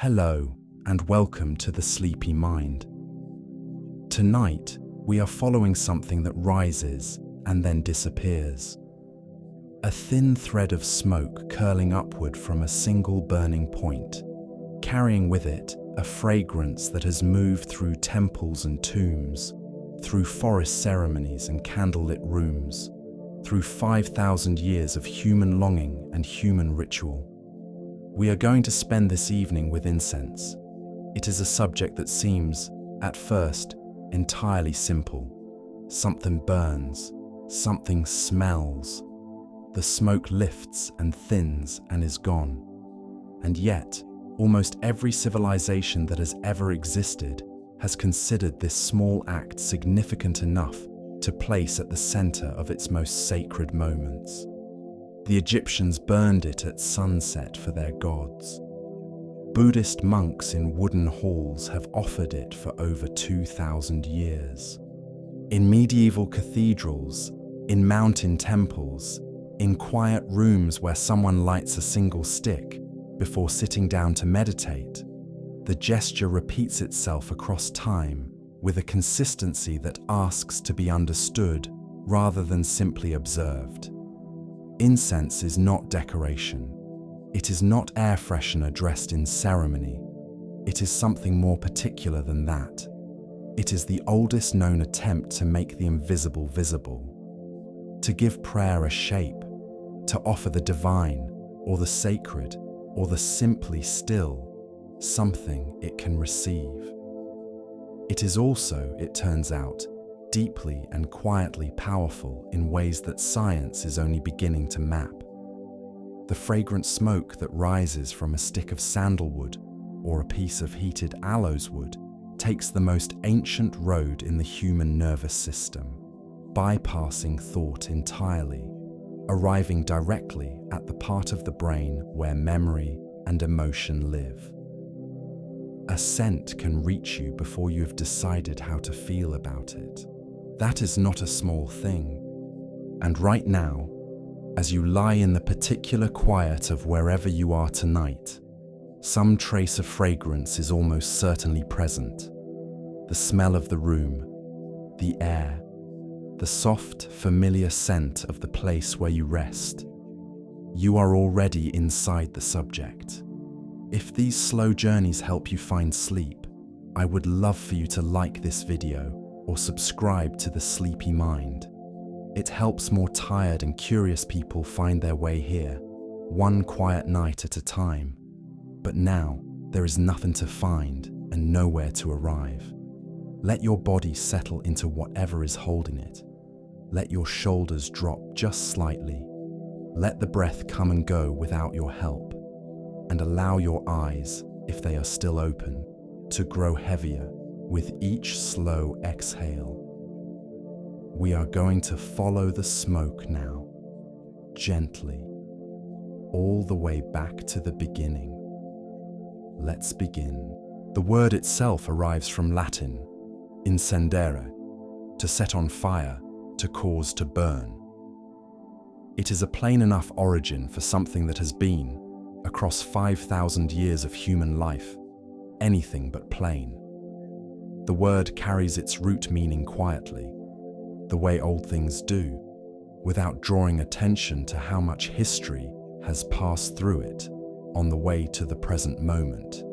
Hello, and welcome to the Sleepy Mind. Tonight, we are following something that rises and then disappears. A thin thread of smoke curling upward from a single burning point, carrying with it a fragrance that has moved through temples and tombs, through forest ceremonies and candlelit rooms, through 5,000 years of human longing and human ritual. We are going to spend this evening with incense. It is a subject that seems, at first, entirely simple. Something burns, something smells. The smoke lifts and thins and is gone. And yet, almost every civilization that has ever existed has considered this small act significant enough to place at the center of its most sacred moments. The Egyptians burned it at sunset for their gods. Buddhist monks in wooden halls have offered it for over 2,000 years. In medieval cathedrals, in mountain temples, in quiet rooms where someone lights a single stick before sitting down to meditate, the gesture repeats itself across time with a consistency that asks to be understood rather than simply observed. Incense is not decoration. It is not air freshener dressed in ceremony. It is something more particular than that. It is the oldest known attempt to make the invisible visible, to give prayer a shape, to offer the divine, or the sacred, or the simply still, something it can receive. It is also, it turns out, deeply and quietly powerful in ways that science is only beginning to map. The fragrant smoke that rises from a stick of sandalwood or a piece of heated aloeswood takes the most ancient road in the human nervous system, bypassing thought entirely, arriving directly at the part of the brain where memory and emotion live. A scent can reach you before you have decided how to feel about it. That is not a small thing. And right now, as you lie in the particular quiet of wherever you are tonight, some trace of fragrance is almost certainly present. The smell of the room, the air, the soft, familiar scent of the place where you rest. You are already inside the subject. If these slow journeys help you find sleep, I would love for you to like this video or subscribe to the Sleepy Mind. It helps more tired and curious people find their way here, one quiet night at a time. But now, there is nothing to find and nowhere to arrive. Let your body settle into whatever is holding it. Let your shoulders drop just slightly. Let the breath come and go without your help. And allow your eyes, if they are still open, to grow heavier with each slow exhale. We are going to follow the smoke now, gently, all the way back to the beginning. Let's begin. The word itself arrives from Latin, incendere, to set on fire, to cause to burn. It is a plain enough origin for something that has been, across 5,000 years of human life, anything but plain. The word carries its root meaning quietly, the way old things do, without drawing attention to how much history has passed through it on the way to the present moment.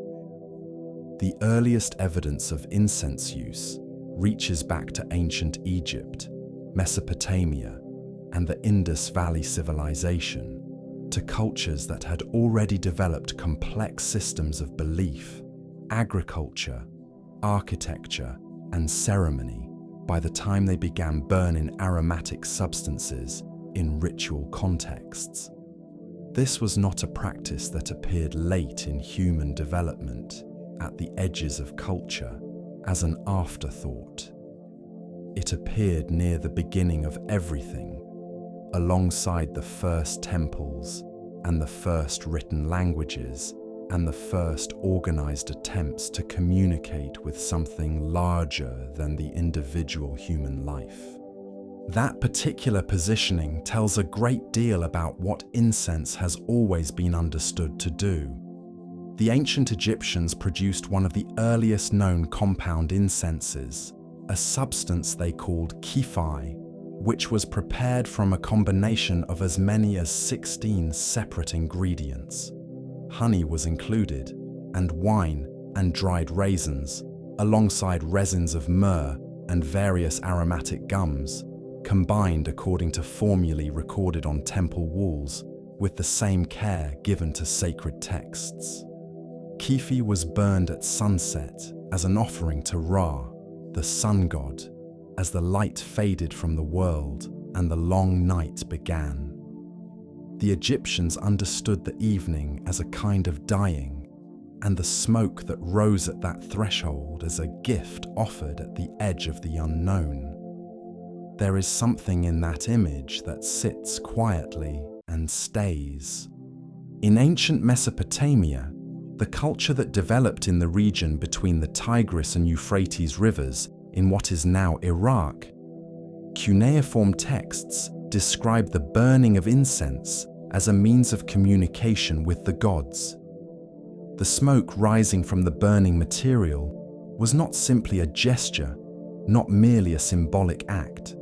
The earliest evidence of incense use reaches back to ancient Egypt, Mesopotamia, and the Indus Valley civilization, to cultures that had already developed complex systems of belief, agriculture, architecture, and ceremony by the time they began burning aromatic substances in ritual contexts. This was not a practice that appeared late in human development, at the edges of culture, as an afterthought. It appeared near the beginning of everything, alongside the first temples and the first written languages and the first organized attempts to communicate with something larger than the individual human life. That particular positioning tells a great deal about what incense has always been understood to do. The ancient Egyptians produced one of the earliest known compound incenses, a substance they called kifi, which was prepared from a combination of as many as 16 separate ingredients. Honey was included, and wine and dried raisins, alongside resins of myrrh and various aromatic gums, combined according to formulae recorded on temple walls, with the same care given to sacred texts. Kifi was burned at sunset as an offering to Ra, the sun god, as the light faded from the world and the long night began. The Egyptians understood the evening as a kind of dying, and the smoke that rose at that threshold as a gift offered at the edge of the unknown. There is something in that image that sits quietly and stays. In ancient Mesopotamia, the culture that developed in the region between the Tigris and Euphrates rivers in what is now Iraq, cuneiform texts describe the burning of incense as a means of communication with the gods. The smoke rising from the burning material was not simply a gesture, not merely a symbolic act.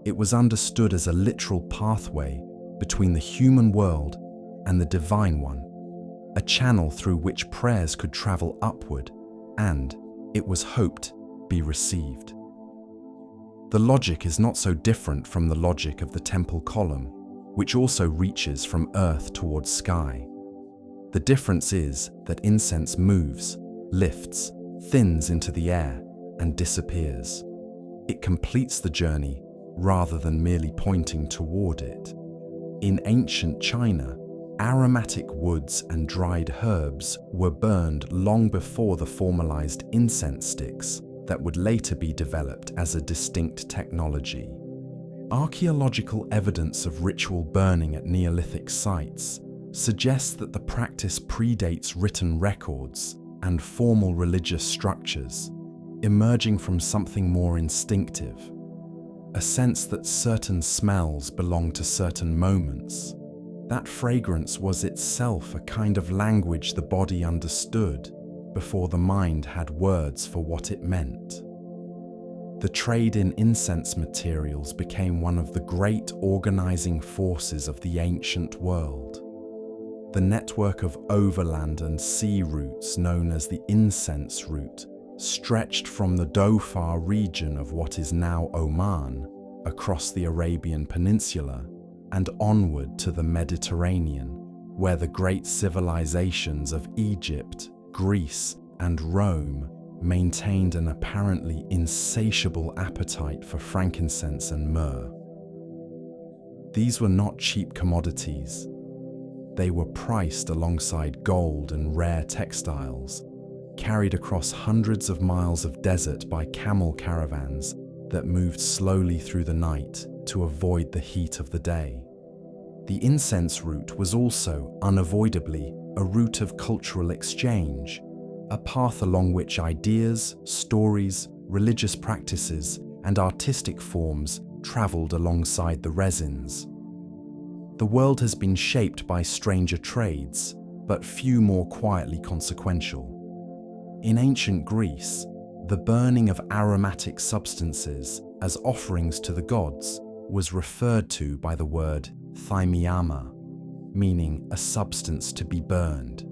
It was understood as a literal pathway between the human world and the divine one, a channel through which prayers could travel upward and, it was hoped, be received. The logic is not so different from the logic of the temple column, which also reaches from earth towards sky. The difference is that incense moves, lifts, thins into the air, and disappears. It completes the journey rather than merely pointing toward it. In ancient China, aromatic woods and dried herbs were burned long before the formalized incense sticks that would later be developed as a distinct technology. Archaeological evidence of ritual burning at Neolithic sites suggests that the practice predates written records and formal religious structures, emerging from something more instinctive, a sense that certain smells belong to certain moments. That fragrance was itself a kind of language the body understood before the mind had words for what it meant. The trade in incense materials became one of the great organizing forces of the ancient world. The network of overland and sea routes known as the incense route stretched from the Dhofar region of what is now Oman across the Arabian Peninsula and onward to the Mediterranean, where the great civilizations of Egypt, Greece, and Rome maintained an apparently insatiable appetite for frankincense and myrrh. These were not cheap commodities. They were priced alongside gold and rare textiles, carried across hundreds of miles of desert by camel caravans that moved slowly through the night to avoid the heat of the day. The incense route was also, unavoidably, a route of cultural exchange, a path along which ideas, stories, religious practices, and artistic forms traveled alongside the resins. The world has been shaped by stranger trades, but few more quietly consequential. In ancient Greece, the burning of aromatic substances as offerings to the gods was referred to by the word thymiama, meaning a substance to be burned.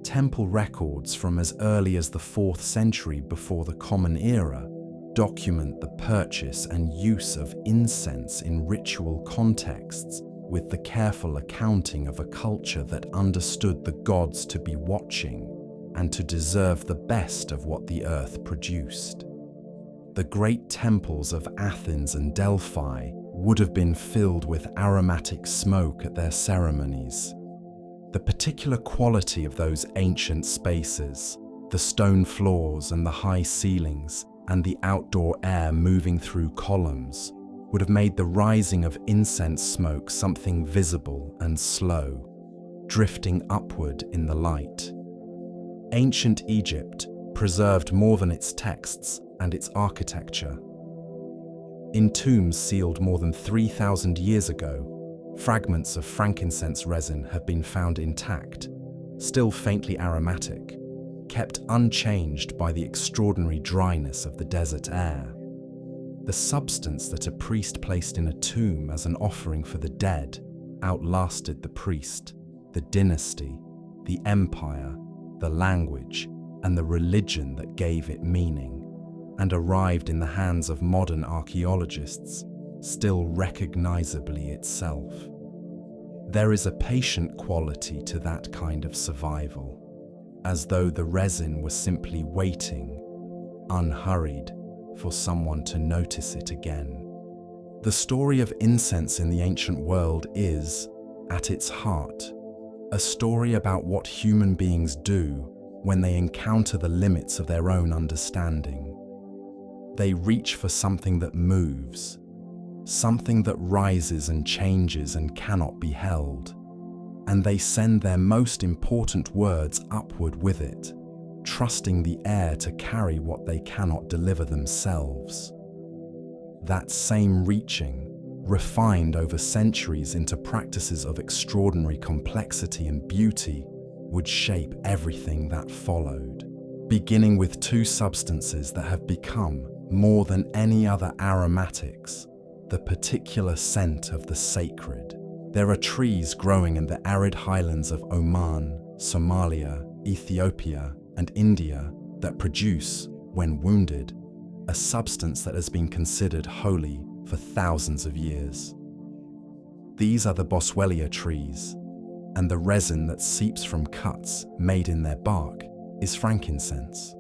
Temple records from as early as the 4th century before the Common Era document the purchase and use of incense in ritual contexts, with the careful accounting of a culture that understood the gods to be watching and to deserve the best of what the earth produced. The great temples of Athens and Delphi would have been filled with aromatic smoke at their ceremonies. The particular quality of those ancient spaces, the stone floors and the high ceilings, and the outdoor air moving through columns, would have made the rising of incense smoke something visible and slow, drifting upward in the light. Ancient Egypt preserved more than its texts and its architecture. In tombs sealed more than 3,000 years ago, fragments of frankincense resin have been found intact, still faintly aromatic, kept unchanged by the extraordinary dryness of the desert air. The substance that a priest placed in a tomb as an offering for the dead outlasted the priest, the dynasty, the empire, the language, and the religion that gave it meaning, and arrived in the hands of modern archaeologists, still recognizably itself. There is a patient quality to that kind of survival, as though the resin was simply waiting, unhurried, for someone to notice it again. The story of incense in the ancient world is, at its heart, a story about what human beings do when they encounter the limits of their own understanding. They reach for something that moves, something that rises and changes and cannot be held, and they send their most important words upward with it, trusting the air to carry what they cannot deliver themselves. That same reaching, refined over centuries into practices of extraordinary complexity and beauty, would shape everything that followed, beginning with two substances that have become, more than any other aromatics, the particular scent of the sacred. There are trees growing in the arid highlands of Oman, Somalia, Ethiopia, and India that produce, when wounded, a substance that has been considered holy for thousands of years. These are the boswellia trees, and the resin that seeps from cuts made in their bark is frankincense.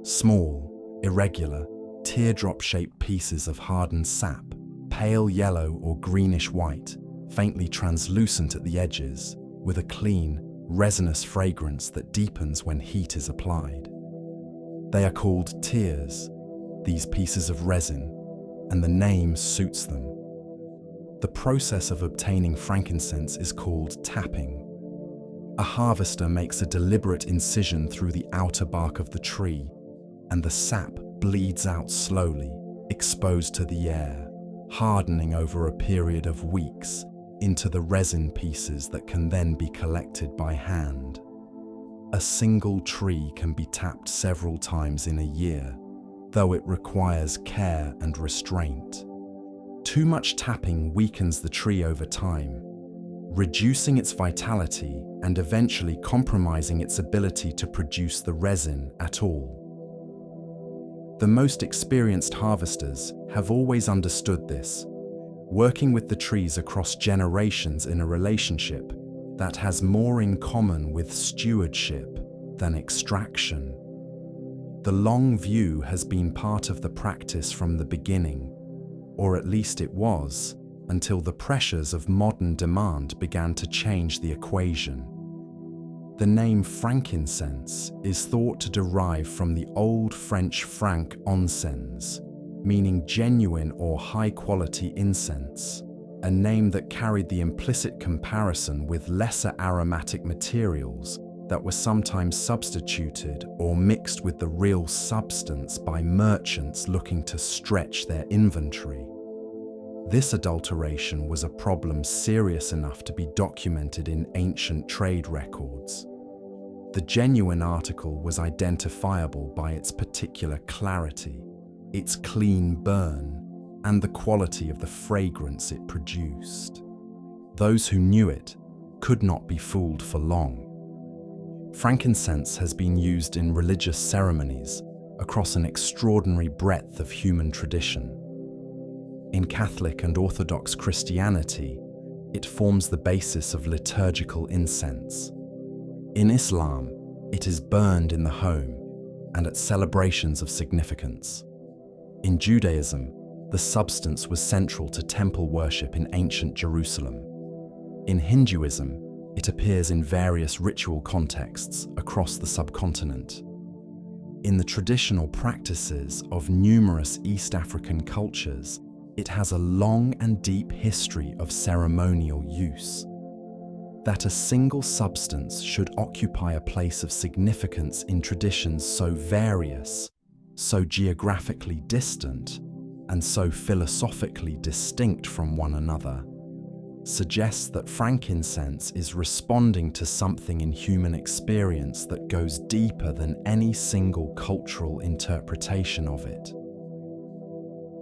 Small, irregular, teardrop-shaped pieces of hardened sap, pale yellow or greenish-white, faintly translucent at the edges, with a clean, resinous fragrance that deepens when heat is applied. They are called tears, these pieces of resin, and the name suits them. The process of obtaining frankincense is called tapping. A harvester makes a deliberate incision through the outer bark of the tree, and the sap bleeds out slowly, exposed to the air, hardening over a period of weeks into the resin pieces that can then be collected by hand. A single tree can be tapped several times in a year, though it requires care and restraint. Too much tapping weakens the tree over time, reducing its vitality and eventually compromising its ability to produce the resin at all. The most experienced harvesters have always understood this, working with the trees across generations in a relationship that has more in common with stewardship than extraction. The long view has been part of the practice from the beginning, or at least it was, until the pressures of modern demand began to change the equation. The name frankincense is thought to derive from the Old French franc encens, meaning genuine or high-quality incense, a name that carried the implicit comparison with lesser aromatic materials that were sometimes substituted or mixed with the real substance by merchants looking to stretch their inventory. This adulteration was a problem serious enough to be documented in ancient trade records. The genuine article was identifiable by its particular clarity, its clean burn, and the quality of the fragrance it produced. Those who knew it could not be fooled for long. Frankincense has been used in religious ceremonies across an extraordinary breadth of human tradition. In Catholic and Orthodox Christianity, it forms the basis of liturgical incense. In Islam, it is burned in the home and at celebrations of significance. In Judaism, the substance was central to temple worship in ancient Jerusalem. In Hinduism, it appears in various ritual contexts across the subcontinent. In the traditional practices of numerous East African cultures, it has a long and deep history of ceremonial use. That a single substance should occupy a place of significance in traditions so various, so geographically distant, and so philosophically distinct from one another, suggests that frankincense is responding to something in human experience that goes deeper than any single cultural interpretation of it.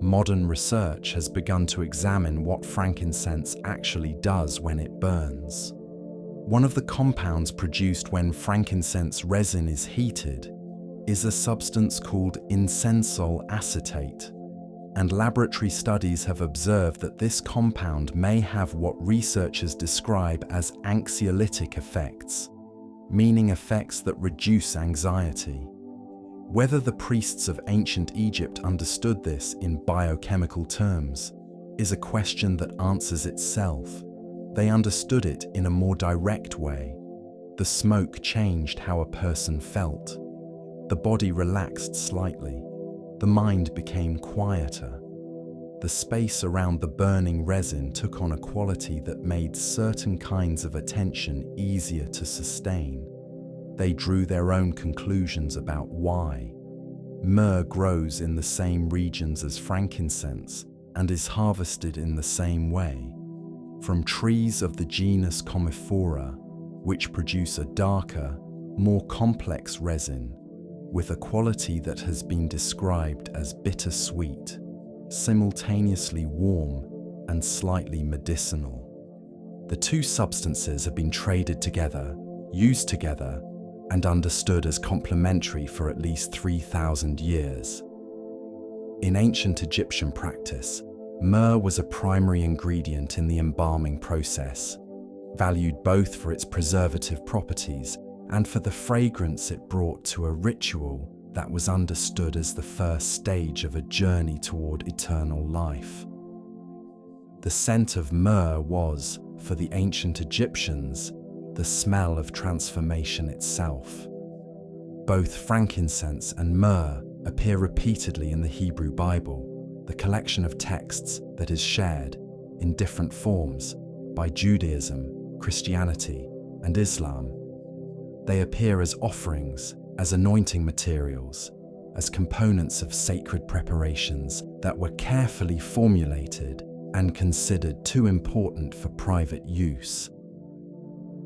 Modern research has begun to examine what frankincense actually does when it burns. One of the compounds produced when frankincense resin is heated is a substance called incensol acetate, and laboratory studies have observed that this compound may have what researchers describe as anxiolytic effects, meaning effects that reduce anxiety. Whether the priests of ancient Egypt understood this in biochemical terms is a question that answers itself. They understood it in a more direct way. The smoke changed how a person felt. The body relaxed slightly. The mind became quieter. The space around the burning resin took on a quality that made certain kinds of attention easier to sustain. They drew their own conclusions about why. Myrrh grows in the same regions as frankincense and is harvested in the same way, from trees of the genus Commiphora, which produce a darker, more complex resin, with a quality that has been described as bittersweet, simultaneously warm and slightly medicinal. The two substances have been traded together, used together, and understood as complementary for at least 3,000 years. In ancient Egyptian practice, myrrh was a primary ingredient in the embalming process, valued both for its preservative properties and for the fragrance it brought to a ritual that was understood as the first stage of a journey toward eternal life. The scent of myrrh was, for the ancient Egyptians, the smell of transformation itself. Both frankincense and myrrh appear repeatedly in the Hebrew Bible, the collection of texts that is shared, in different forms, by Judaism, Christianity, and Islam. They appear as offerings, as anointing materials, as components of sacred preparations that were carefully formulated and considered too important for private use.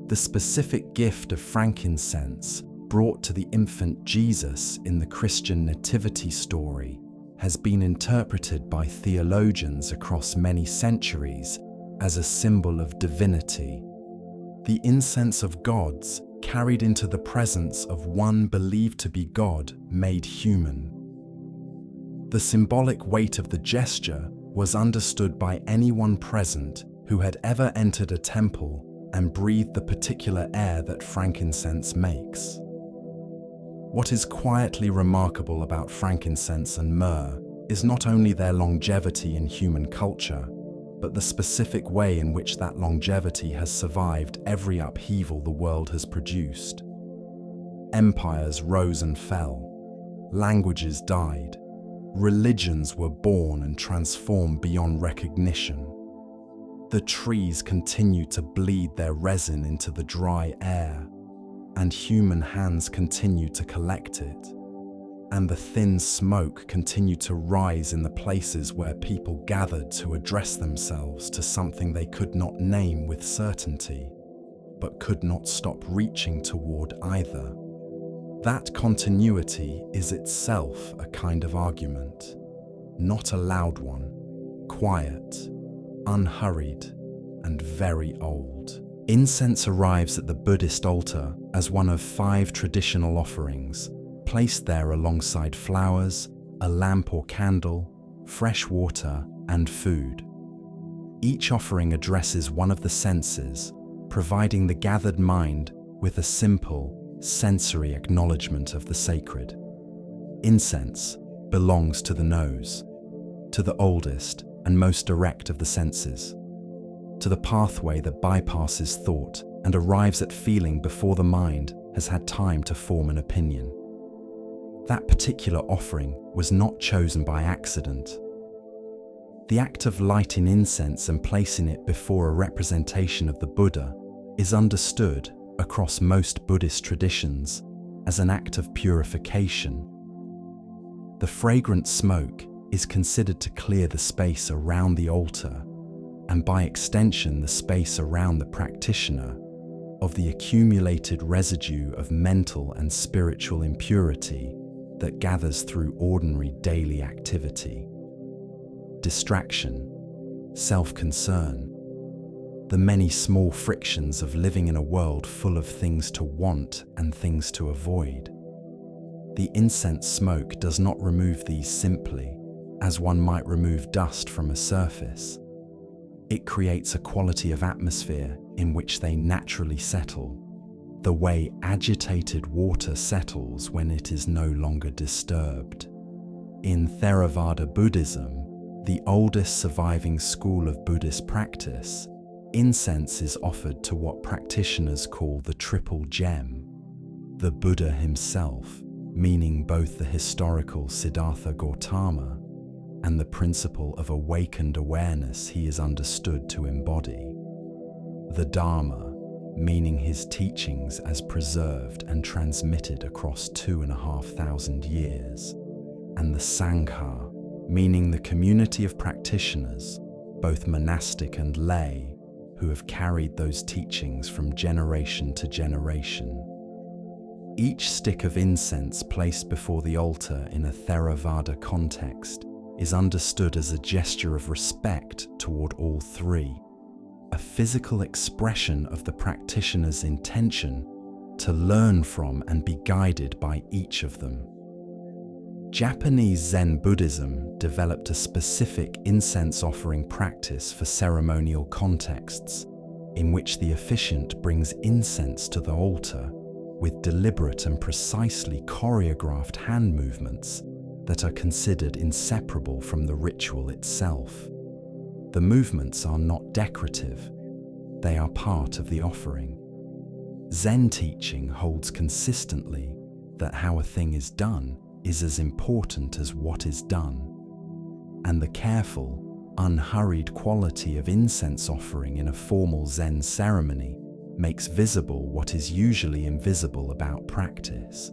The specific gift of frankincense brought to the infant Jesus in the Christian nativity story has been interpreted by theologians across many centuries as a symbol of divinity. The incense of gods carried into the presence of one believed to be God made human. The symbolic weight of the gesture was understood by anyone present who had ever entered a temple and breathed the particular air that frankincense makes. What is quietly remarkable about frankincense and myrrh is not only their longevity in human culture, but the specific way in which that longevity has survived every upheaval the world has produced. Empires rose and fell, languages died, religions were born and transformed beyond recognition. The trees continue to bleed their resin into the dry air, and human hands continue to collect it. And the thin smoke continued to rise in the places where people gathered to address themselves to something they could not name with certainty, but could not stop reaching toward either. That continuity is itself a kind of argument, not a loud one, quiet, unhurried, and very old. Incense arrives at the Buddhist altar as one of 5 traditional offerings, placed there alongside flowers, a lamp or candle, fresh water, and food. Each offering addresses one of the senses, providing the gathered mind with a simple, sensory acknowledgement of the sacred. Incense belongs to the nose, to the oldest and most direct of the senses, to the pathway that bypasses thought and arrives at feeling before the mind has had time to form an opinion. That particular offering was not chosen by accident. The act of lighting incense and placing it before a representation of the Buddha is understood across most Buddhist traditions as an act of purification. The fragrant smoke is considered to clear the space around the altar and by extension the space around the practitioner, of the accumulated residue of mental and spiritual impurity that gathers through ordinary daily activity. Distraction, self-concern, the many small frictions of living in a world full of things to want and things to avoid. The incense smoke does not remove these simply, as one might remove dust from a surface. It creates a quality of atmosphere in which they naturally settle, the way agitated water settles when it is no longer disturbed. In Theravada Buddhism, the oldest surviving school of Buddhist practice, incense is offered to what practitioners call the triple gem, the Buddha himself, meaning both the historical Siddhartha Gautama and the principle of awakened awareness he is understood to embody. The Dharma, meaning his teachings as preserved and transmitted across 2,500 years, and the Sangha, meaning the community of practitioners, both monastic and lay, who have carried those teachings from generation to generation. Each stick of incense placed before the altar in a Theravada context is understood as a gesture of respect toward all three, a physical expression of the practitioner's intention to learn from and be guided by each of them. Japanese Zen Buddhism developed a specific incense offering practice for ceremonial contexts, in which the officiant brings incense to the altar with deliberate and precisely choreographed hand movements that are considered inseparable from the ritual itself. The movements are not decorative, they are part of the offering. Zen teaching holds consistently that how a thing is done is as important as what is done, and the careful, unhurried quality of incense offering in a formal Zen ceremony makes visible what is usually invisible about practice: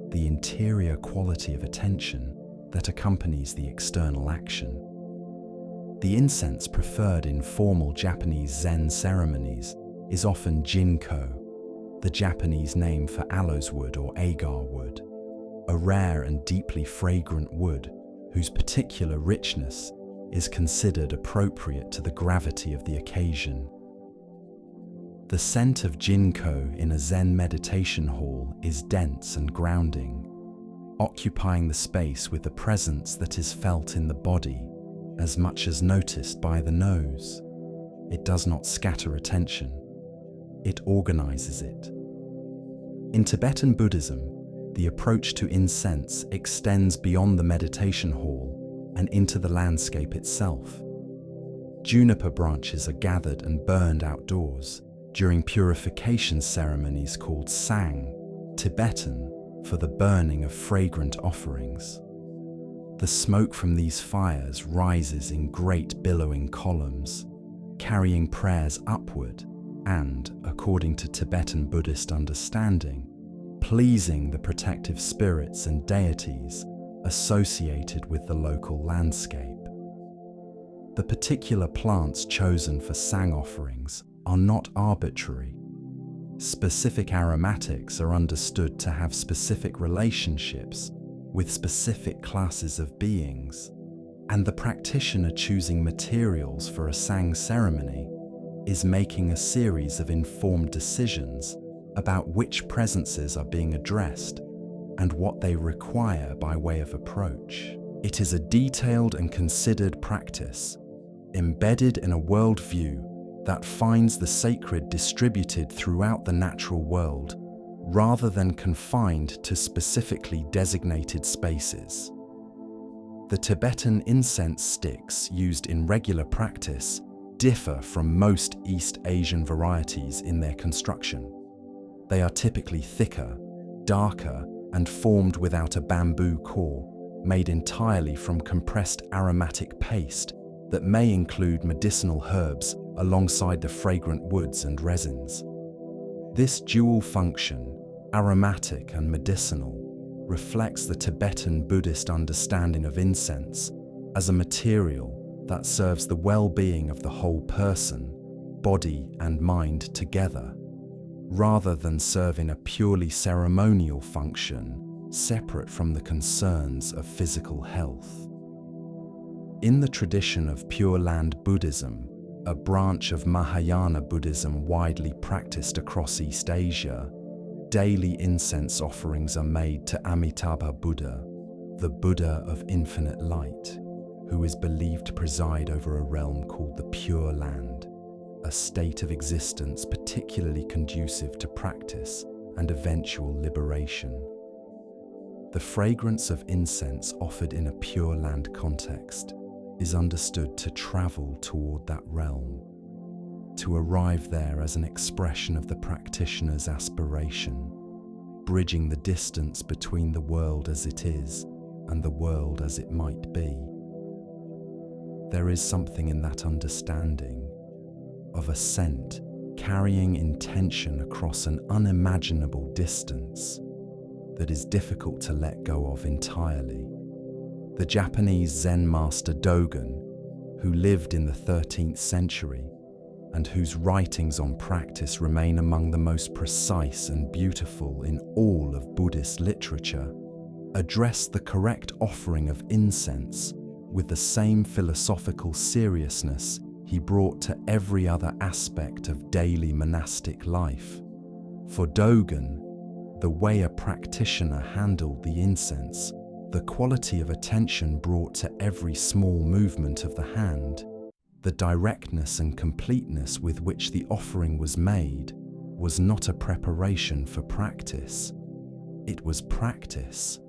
the interior quality of attention that accompanies the external action. The incense preferred in formal Japanese Zen ceremonies is often jinko, the Japanese name for aloeswood or agar wood, a rare and deeply fragrant wood whose particular richness is considered appropriate to the gravity of the occasion. The scent of jinko in a Zen meditation hall is dense and grounding, occupying the space with a presence that is felt in the body as much as noticed by the nose. It does not scatter attention, it organizes it. In Tibetan Buddhism, the approach to incense extends beyond the meditation hall and into the landscape itself. Juniper branches are gathered and burned outdoors during purification ceremonies called sang, Tibetan for the burning of fragrant offerings. The smoke from these fires rises in great billowing columns, carrying prayers upward and, according to Tibetan Buddhist understanding, pleasing the protective spirits and deities associated with the local landscape. The particular plants chosen for sang offerings are not arbitrary. Specific aromatics are understood to have specific relationships with specific classes of beings, and the practitioner choosing materials for a sang ceremony is making a series of informed decisions about which presences are being addressed and what they require by way of approach. It is a detailed and considered practice, embedded in a worldview that finds the sacred distributed throughout the natural world rather than confined to specifically designated spaces. The Tibetan incense sticks used in regular practice differ from most East Asian varieties in their construction. They are typically thicker, darker, and formed without a bamboo core, made entirely from compressed aromatic paste that may include medicinal herbs alongside the fragrant woods and resins. This dual function, aromatic and medicinal, reflects the Tibetan Buddhist understanding of incense as a material that serves the well-being of the whole person, body and mind together, rather than serving a purely ceremonial function separate from the concerns of physical health. In the tradition of Pure Land Buddhism, a branch of Mahayana Buddhism widely practiced across East Asia, daily incense offerings are made to Amitabha Buddha, the Buddha of infinite light, who is believed to preside over a realm called the Pure Land, a state of existence particularly conducive to practice and eventual liberation. The fragrance of incense offered in a Pure Land context is understood to travel toward that realm, to arrive there as an expression of the practitioner's aspiration, bridging the distance between the world as it is and the world as it might be. There is something in that understanding of a scent carrying intention across an unimaginable distance that is difficult to let go of entirely. The Japanese Zen master Dogen, who lived in the 13th century and whose writings on practice remain among the most precise and beautiful in all of Buddhist literature, addressed the correct offering of incense with the same philosophical seriousness he brought to every other aspect of daily monastic life. For Dogen, the way a practitioner handled the incense, the quality of attention brought to every small movement of the hand, the directness and completeness with which the offering was made, was not a preparation for practice. It was practice.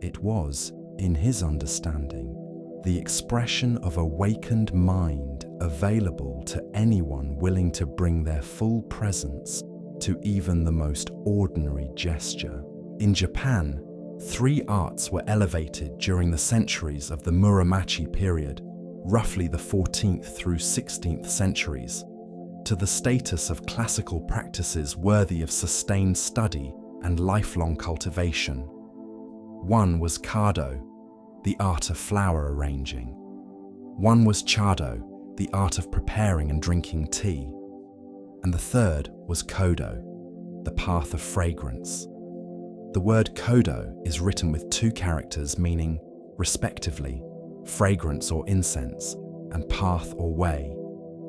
It was, in his understanding, the expression of awakened mind available to anyone willing to bring their full presence to even the most ordinary gesture. In Japan, 3 arts were elevated during the centuries of the Muromachi period, roughly the 14th through 16th centuries, to the status of classical practices worthy of sustained study and lifelong cultivation. One was kodo, the art of flower arranging. One was chado, the art of preparing and drinking tea. And the third was kodo, the path of fragrance. The word kodo is written with 2 characters meaning, respectively, fragrance or incense, and path or way,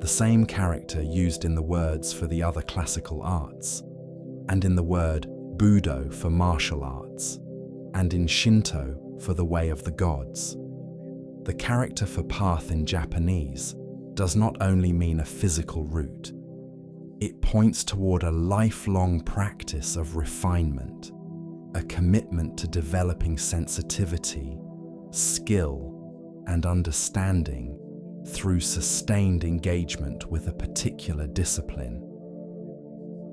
the same character used in the words for the other classical arts, and in the word Budo for martial arts, and in Shinto for the way of the gods. The character for path in Japanese does not only mean a physical route, it points toward a lifelong practice of refinement, a commitment to developing sensitivity, skill, and understanding through sustained engagement with a particular discipline.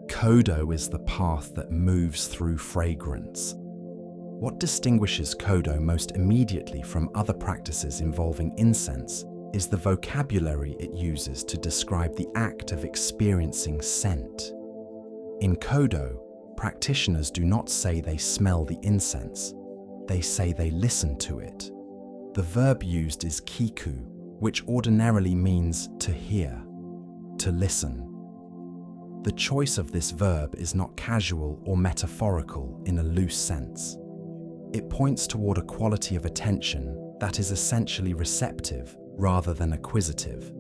Kodo is the path that moves through fragrance. What distinguishes kodo most immediately from other practices involving incense is the vocabulary it uses to describe the act of experiencing scent. In kodo, practitioners do not say they smell the incense, they say they listen to it. The verb used is kiku, which ordinarily means to hear, to listen. The choice of this verb is not casual or metaphorical in a loose sense. It points toward a quality of attention that is essentially receptive rather than acquisitive,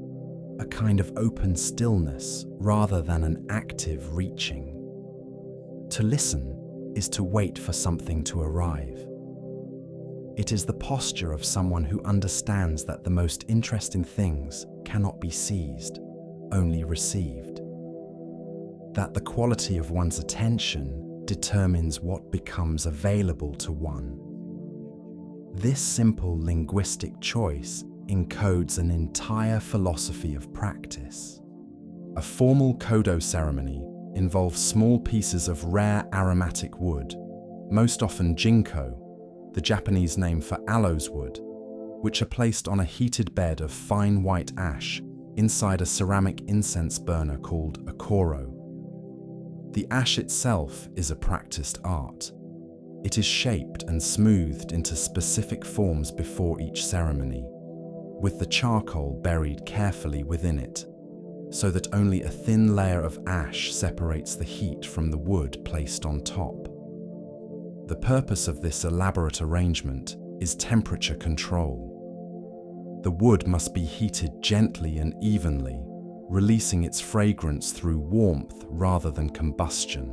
a kind of open stillness rather than an active reaching. To listen is to wait for something to arrive. It is the posture of someone who understands that the most interesting things cannot be seized, only received. That the quality of one's attention determines what becomes available to one. This simple linguistic choice encodes an entire philosophy of practice. A formal kodo ceremony involves small pieces of rare aromatic wood, most often ginkgo, the Japanese name for aloeswood, which are placed on a heated bed of fine white ash inside a ceramic incense burner called a koro. The ash itself is a practiced art. It is shaped and smoothed into specific forms before each ceremony. with the charcoal buried carefully within it, so that only a thin layer of ash separates the heat from the wood placed on top. The purpose of this elaborate arrangement is temperature control. The wood must be heated gently and evenly, releasing its fragrance through warmth rather than combustion.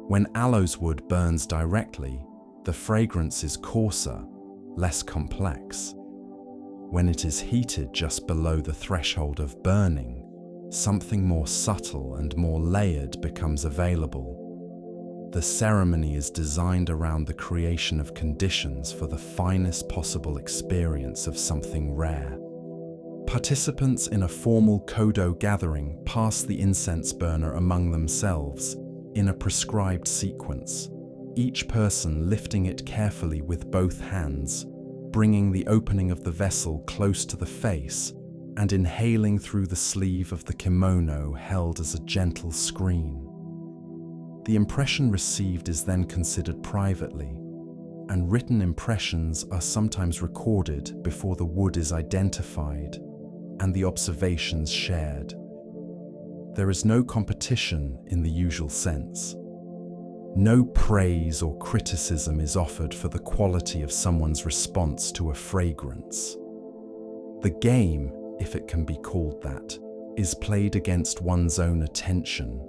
When aloeswood burns directly, the fragrance is coarser, less complex. When it is heated just below the threshold of burning, something more subtle and more layered becomes available. The ceremony is designed around the creation of conditions for the finest possible experience of something rare. Participants in a formal kodo gathering pass the incense burner among themselves in a prescribed sequence, each person lifting it carefully with both hands, bringing the opening of the vessel close to the face and inhaling through the sleeve of the kimono held as a gentle screen. The impression received is then considered privately, and written impressions are sometimes recorded before the wood is identified and the observations shared. There is no competition in the usual sense. No praise or criticism is offered for the quality of someone's response to a fragrance. The game, if it can be called that, is played against one's own attention,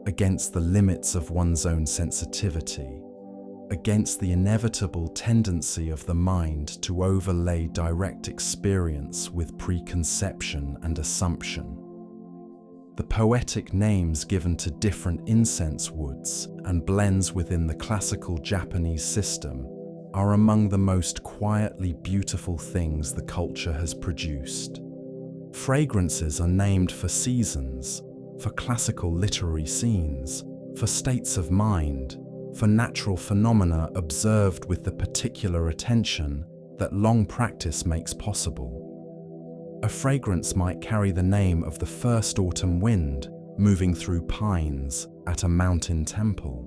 against the limits of one's own sensitivity, against the inevitable tendency of the mind to overlay direct experience with preconception and assumption. The poetic names given to different incense woods and blends within the classical Japanese system are among the most quietly beautiful things the culture has produced. Fragrances are named for seasons, for classical literary scenes, for states of mind, for natural phenomena observed with the particular attention that long practice makes possible. A fragrance might carry the name of the first autumn wind moving through pines at a mountain temple.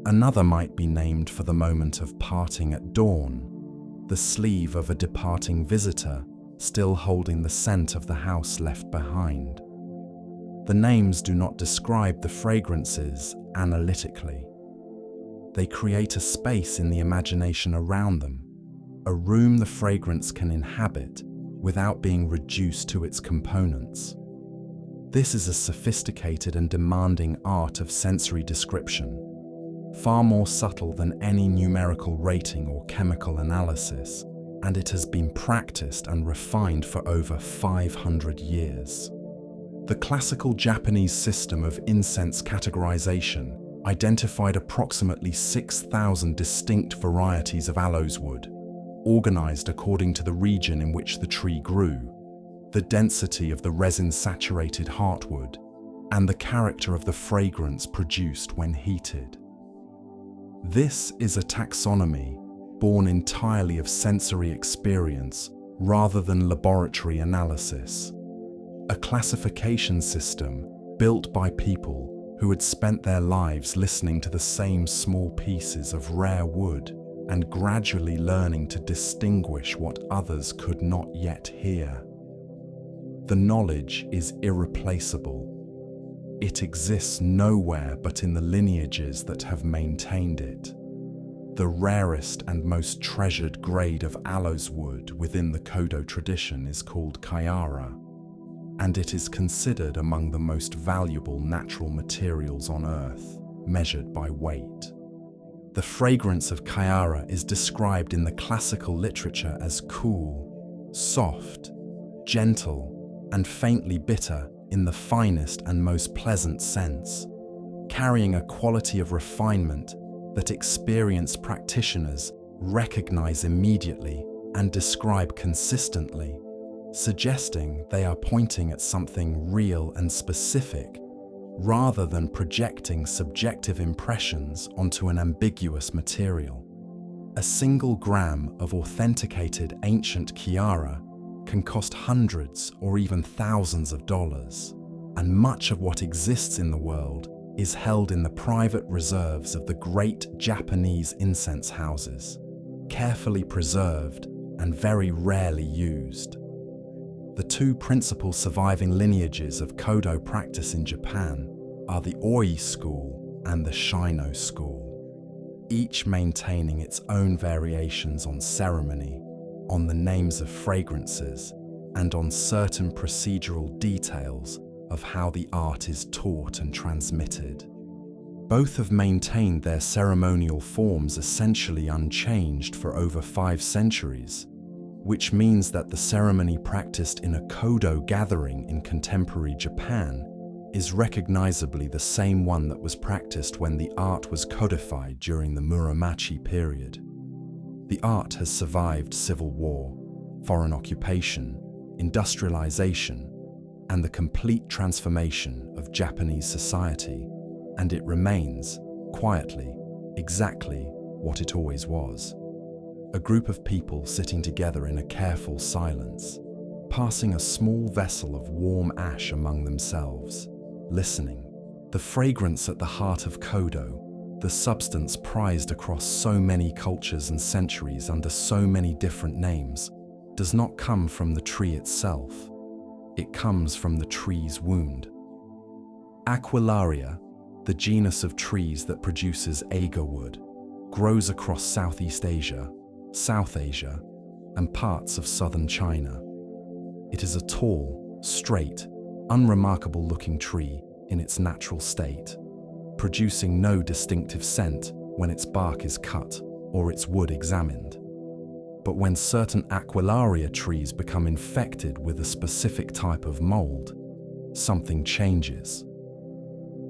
Another might be named for the moment of parting at dawn, the sleeve of a departing visitor still holding the scent of the house left behind. The names do not describe the fragrances analytically. They create a space in the imagination around them, a room the fragrance can inhabit without being reduced to its components. This is a sophisticated and demanding art of sensory description, far more subtle than any numerical rating or chemical analysis, and it has been practiced and refined for over 500 years. The classical Japanese system of incense categorization identified approximately 6,000 distinct varieties of aloeswood, organized according to the region in which the tree grew, the density of the resin-saturated heartwood, and the character of the fragrance produced when heated. This is a taxonomy born entirely of sensory experience rather than laboratory analysis, a classification system built by people who had spent their lives listening to the same small pieces of rare wood and gradually learning to distinguish what others could not yet hear. The knowledge is irreplaceable. It exists nowhere but in the lineages that have maintained it. The rarest and most treasured grade of aloeswood within the kodo tradition is called kyara, and it is considered among the most valuable natural materials on Earth, measured by weight. The fragrance of kyara is described in the classical literature as cool, soft, gentle, and faintly bitter in the finest and most pleasant sense, carrying a quality of refinement that experienced practitioners recognize immediately and describe consistently, suggesting they are pointing at something real and specific rather than projecting subjective impressions onto an ambiguous material. A single gram of authenticated ancient kyara can cost hundreds or even thousands of dollars, and much of what exists in the world is held in the private reserves of the great Japanese incense houses, carefully preserved and very rarely used. The two principal surviving lineages of kodo practice in Japan are the Oi school and the Shino school, each maintaining its own variations on ceremony, on the names of fragrances, and on certain procedural details of how the art is taught and transmitted. Both have maintained their ceremonial forms essentially unchanged for over 5 centuries, which means that the ceremony practiced in a kodo gathering in contemporary Japan is recognizably the same one that was practiced when the art was codified during the Muromachi period. The art has survived civil war, foreign occupation, industrialization, and the complete transformation of Japanese society, and it remains, quietly, exactly what it always was. A group of people sitting together in a careful silence, passing a small vessel of warm ash among themselves, listening. The fragrance at the heart of kodo, the substance prized across so many cultures and centuries under so many different names, does not come from the tree itself. It comes from the tree's wound. Aquilaria, the genus of trees that produces agarwood, grows across Southeast Asia, South Asia, and parts of southern China. It is a tall, straight, unremarkable-looking tree in its natural state, producing no distinctive scent when its bark is cut or its wood examined. But when certain aquilaria trees become infected with a specific type of mold, something changes.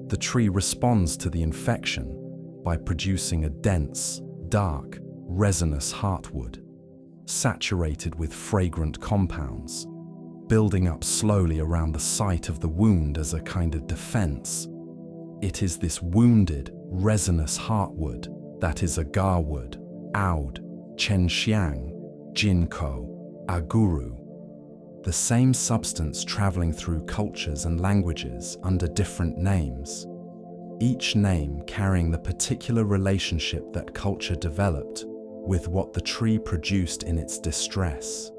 The tree responds to the infection by producing a dense, dark, resinous heartwood, saturated with fragrant compounds, building up slowly around the site of the wound as a kind of defense. It is this wounded, resinous heartwood that is agarwood, aud, chenxiang, jinko, aguru, the same substance traveling through cultures and languages under different names, each name carrying the particular relationship that culture developed with what the tree produced in its distress.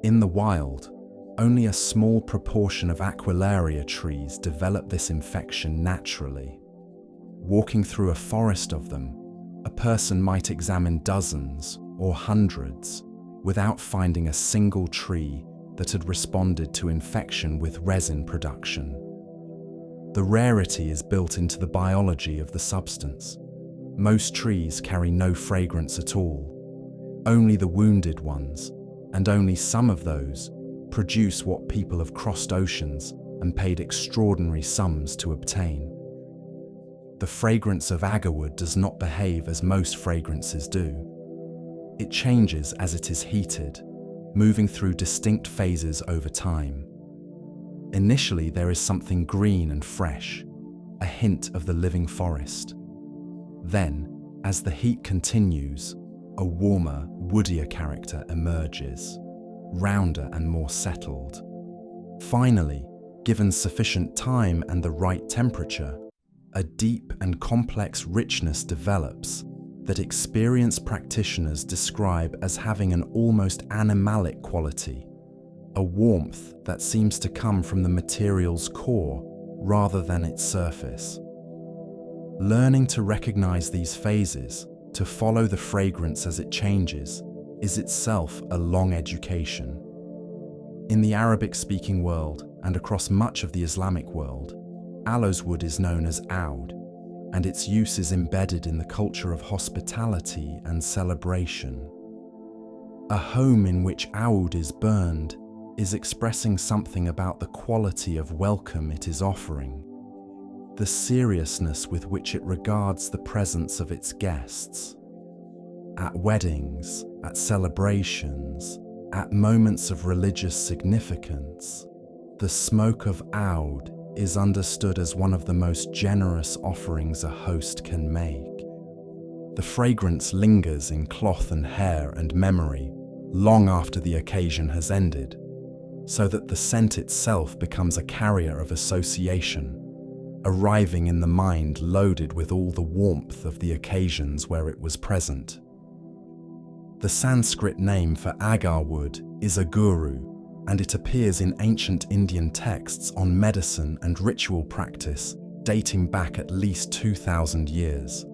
In the wild, only a small proportion of aquilaria trees develop this infection naturally. Walking through a forest of them, a person might examine dozens or hundreds without finding a single tree that had responded to infection with resin production. The rarity is built into the biology of the substance. Most trees carry no fragrance at all. Only the wounded ones, and only some of those, produce what people have crossed oceans and paid extraordinary sums to obtain. The fragrance of agarwood does not behave as most fragrances do. It changes as it is heated, moving through distinct phases over time. Initially, there is something green and fresh, a hint of the living forest. Then, as the heat continues, a warmer, woodier character emerges, rounder and more settled. Finally, given sufficient time and the right temperature, a deep and complex richness develops that experienced practitioners describe as having an almost animalic quality, a warmth that seems to come from the material's core rather than its surface. Learning to recognize these phases, to follow the fragrance as it changes, is itself a long education. In the Arabic-speaking world and across much of the Islamic world, aloeswood is known as oud, and its use is embedded in the culture of hospitality and celebration. A home in which oud is burned is expressing something about the quality of welcome it is offering, the seriousness with which it regards the presence of its guests. At weddings, at celebrations, at moments of religious significance, the smoke of oud is understood as one of the most generous offerings a host can make. The fragrance lingers in cloth and hair and memory long after the occasion has ended, so that the scent itself becomes a carrier of association, arriving in the mind loaded with all the warmth of the occasions where it was present. The Sanskrit name for agar wood is aguru, and it appears in ancient Indian texts on medicine and ritual practice dating back at least 2,000 years.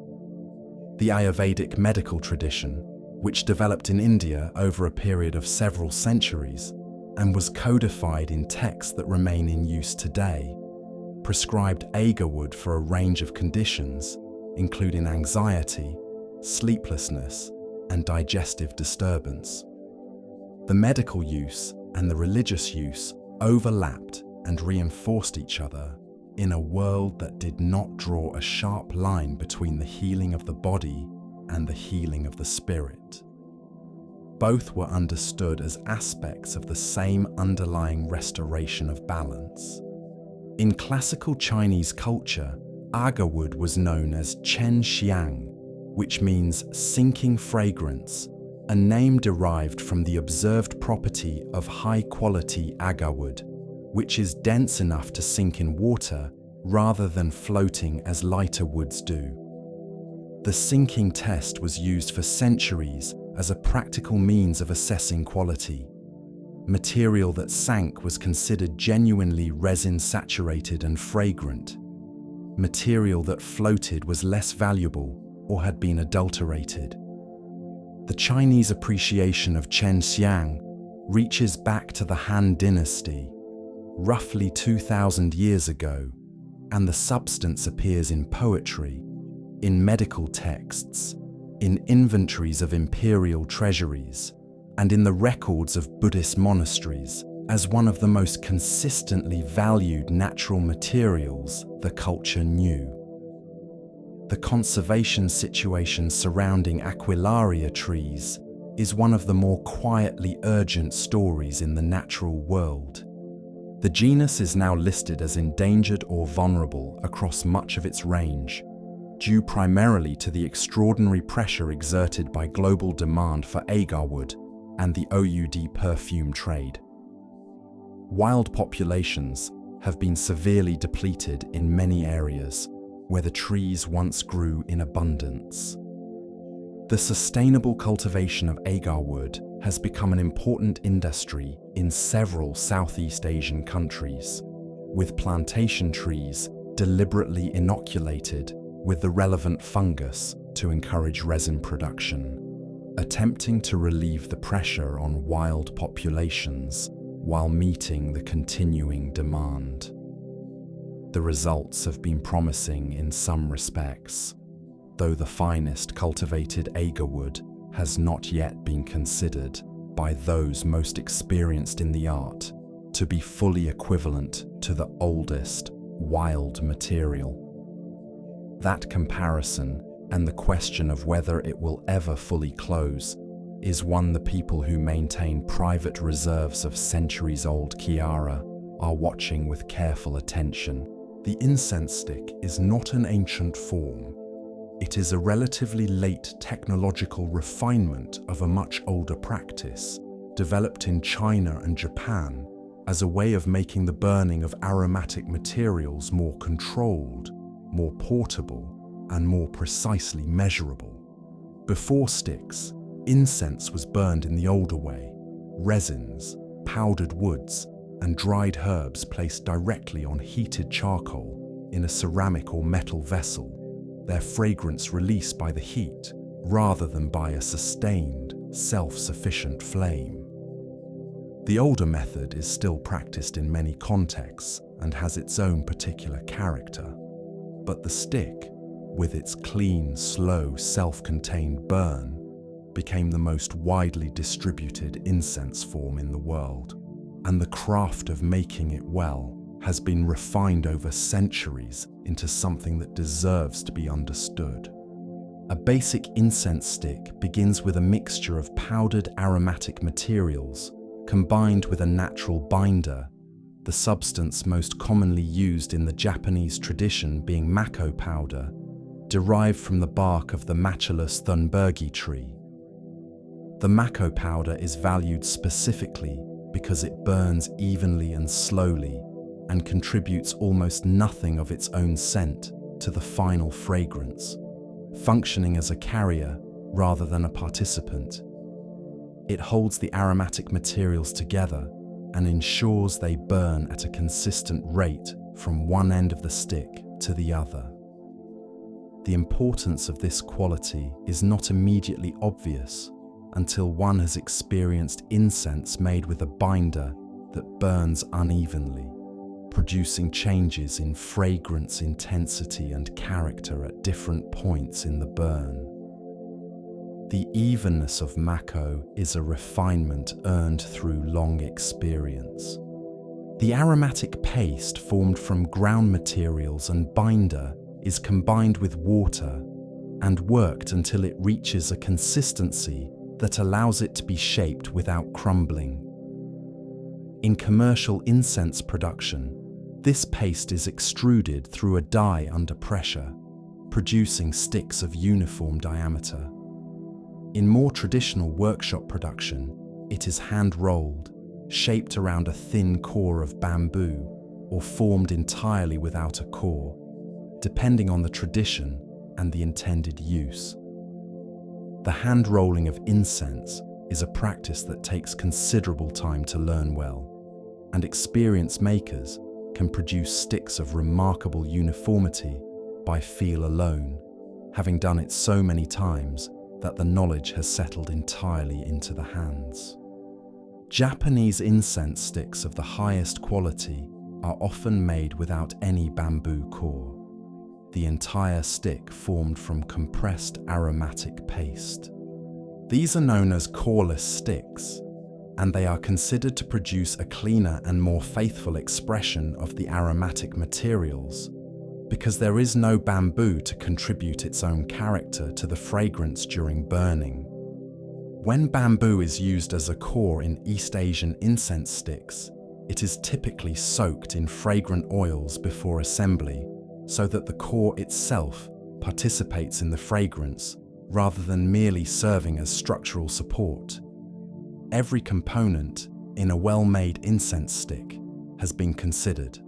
The Ayurvedic medical tradition, which developed in India over a period of several centuries and was codified in texts that remain in use today, prescribed agar wood for a range of conditions, including anxiety, sleeplessness, and digestive disturbance. The medical use and the religious use overlapped and reinforced each other in a world that did not draw a sharp line between the healing of the body and the healing of the spirit. Both were understood as aspects of the same underlying restoration of balance. In classical Chinese culture, agar wood was known as chen xiang, which means sinking fragrance, a name derived from the observed property of high-quality agar wood, which is dense enough to sink in water rather than floating as lighter woods do. The sinking test was used for centuries as a practical means of assessing quality. Material that sank was considered genuinely resin-saturated and fragrant. Material that floated was less valuable or had been adulterated. The Chinese appreciation of chen xiang reaches back to the Han Dynasty, roughly 2,000 years ago, and the substance appears in poetry, in medical texts, in inventories of imperial treasuries, and in the records of Buddhist monasteries as one of the most consistently valued natural materials the culture knew. The conservation situation surrounding Aquilaria trees is one of the more quietly urgent stories in the natural world. The genus is now listed as endangered or vulnerable across much of its range, due primarily to the extraordinary pressure exerted by global demand for agar wood and the OUD perfume trade. Wild populations have been severely depleted in many areas where the trees once grew in abundance. The sustainable cultivation of agar wood has become an important industry in several Southeast Asian countries, with plantation trees deliberately inoculated with the relevant fungus to encourage resin production, attempting to relieve the pressure on wild populations while meeting the continuing demand. The results have been promising in some respects, though the finest cultivated agar wood has not yet been considered by those most experienced in the art to be fully equivalent to the oldest wild material. That comparison and the question of whether it will ever fully close is one the people who maintain private reserves of centuries-old Chiara are watching with careful attention. The incense stick is not an ancient form. It is a relatively late technological refinement of a much older practice, developed in China and Japan as a way of making the burning of aromatic materials more controlled, more portable, and more precisely measurable. Before sticks, incense was burned in the older way: resins, powdered woods, and dried herbs placed directly on heated charcoal in a ceramic or metal vessel, their fragrance released by the heat rather than by a sustained, self-sufficient flame. The older method is still practiced in many contexts and has its own particular character, but the stick, with its clean, slow, self-contained burn, became the most widely distributed incense form in the world, and the craft of making it well has been refined over centuries into something that deserves to be understood. A basic incense stick begins with a mixture of powdered aromatic materials combined with a natural binder, the substance most commonly used in the Japanese tradition being mako powder, derived from the bark of the Matulus thunbergi tree. The mako powder is valued specifically because it burns evenly and slowly and contributes almost nothing of its own scent to the final fragrance, functioning as a carrier rather than a participant. It holds the aromatic materials together and ensures they burn at a consistent rate from one end of the stick to the other. The importance of this quality is not immediately obvious until one has experienced incense made with a binder that burns unevenly, producing changes in fragrance intensity and character at different points in the burn. The evenness of mako is a refinement earned through long experience. The aromatic paste formed from ground materials and binder is combined with water and worked until it reaches a consistency that allows it to be shaped without crumbling. In commercial incense production, this paste is extruded through a die under pressure, producing sticks of uniform diameter. In more traditional workshop production, it is hand-rolled, shaped around a thin core of bamboo, or formed entirely without a core, depending on the tradition and the intended use. The hand-rolling of incense is a practice that takes considerable time to learn well, and experienced makers can produce sticks of remarkable uniformity by feel alone, having done it so many times that the knowledge has settled entirely into the hands. Japanese incense sticks of the highest quality are often made without any bamboo core. The entire stick formed from compressed aromatic paste. These are known as coreless sticks, and they are considered to produce a cleaner and more faithful expression of the aromatic materials, because there is no bamboo to contribute its own character to the fragrance during burning. When bamboo is used as a core in East Asian incense sticks, it is typically soaked in fragrant oils before assembly, so that the core itself participates in the fragrance rather than merely serving as structural support. Every component in a well-made incense stick has been considered.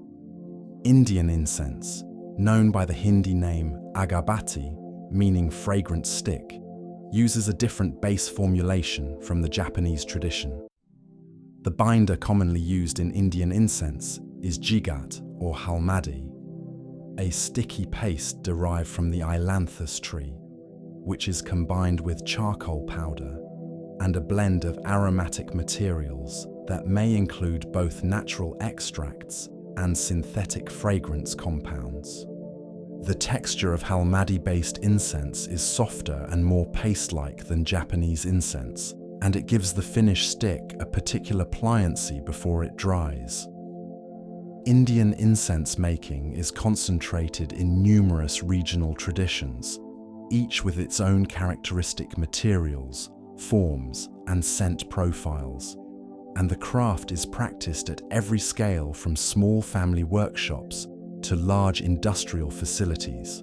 Indian incense, known by the Hindi name agarbatti, meaning fragrant stick, uses a different base formulation from the Japanese tradition. The binder commonly used in Indian incense is jigat or halmadi, a sticky paste derived from the ailanthus tree, which is combined with charcoal powder and a blend of aromatic materials that may include both natural extracts and synthetic fragrance compounds. The texture of halmadi-based incense is softer and more paste-like than Japanese incense, and it gives the finished stick a particular pliancy before it dries. Indian incense making is concentrated in numerous regional traditions, each with its own characteristic materials, forms, and scent profiles, and the craft is practiced at every scale from small family workshops to large industrial facilities.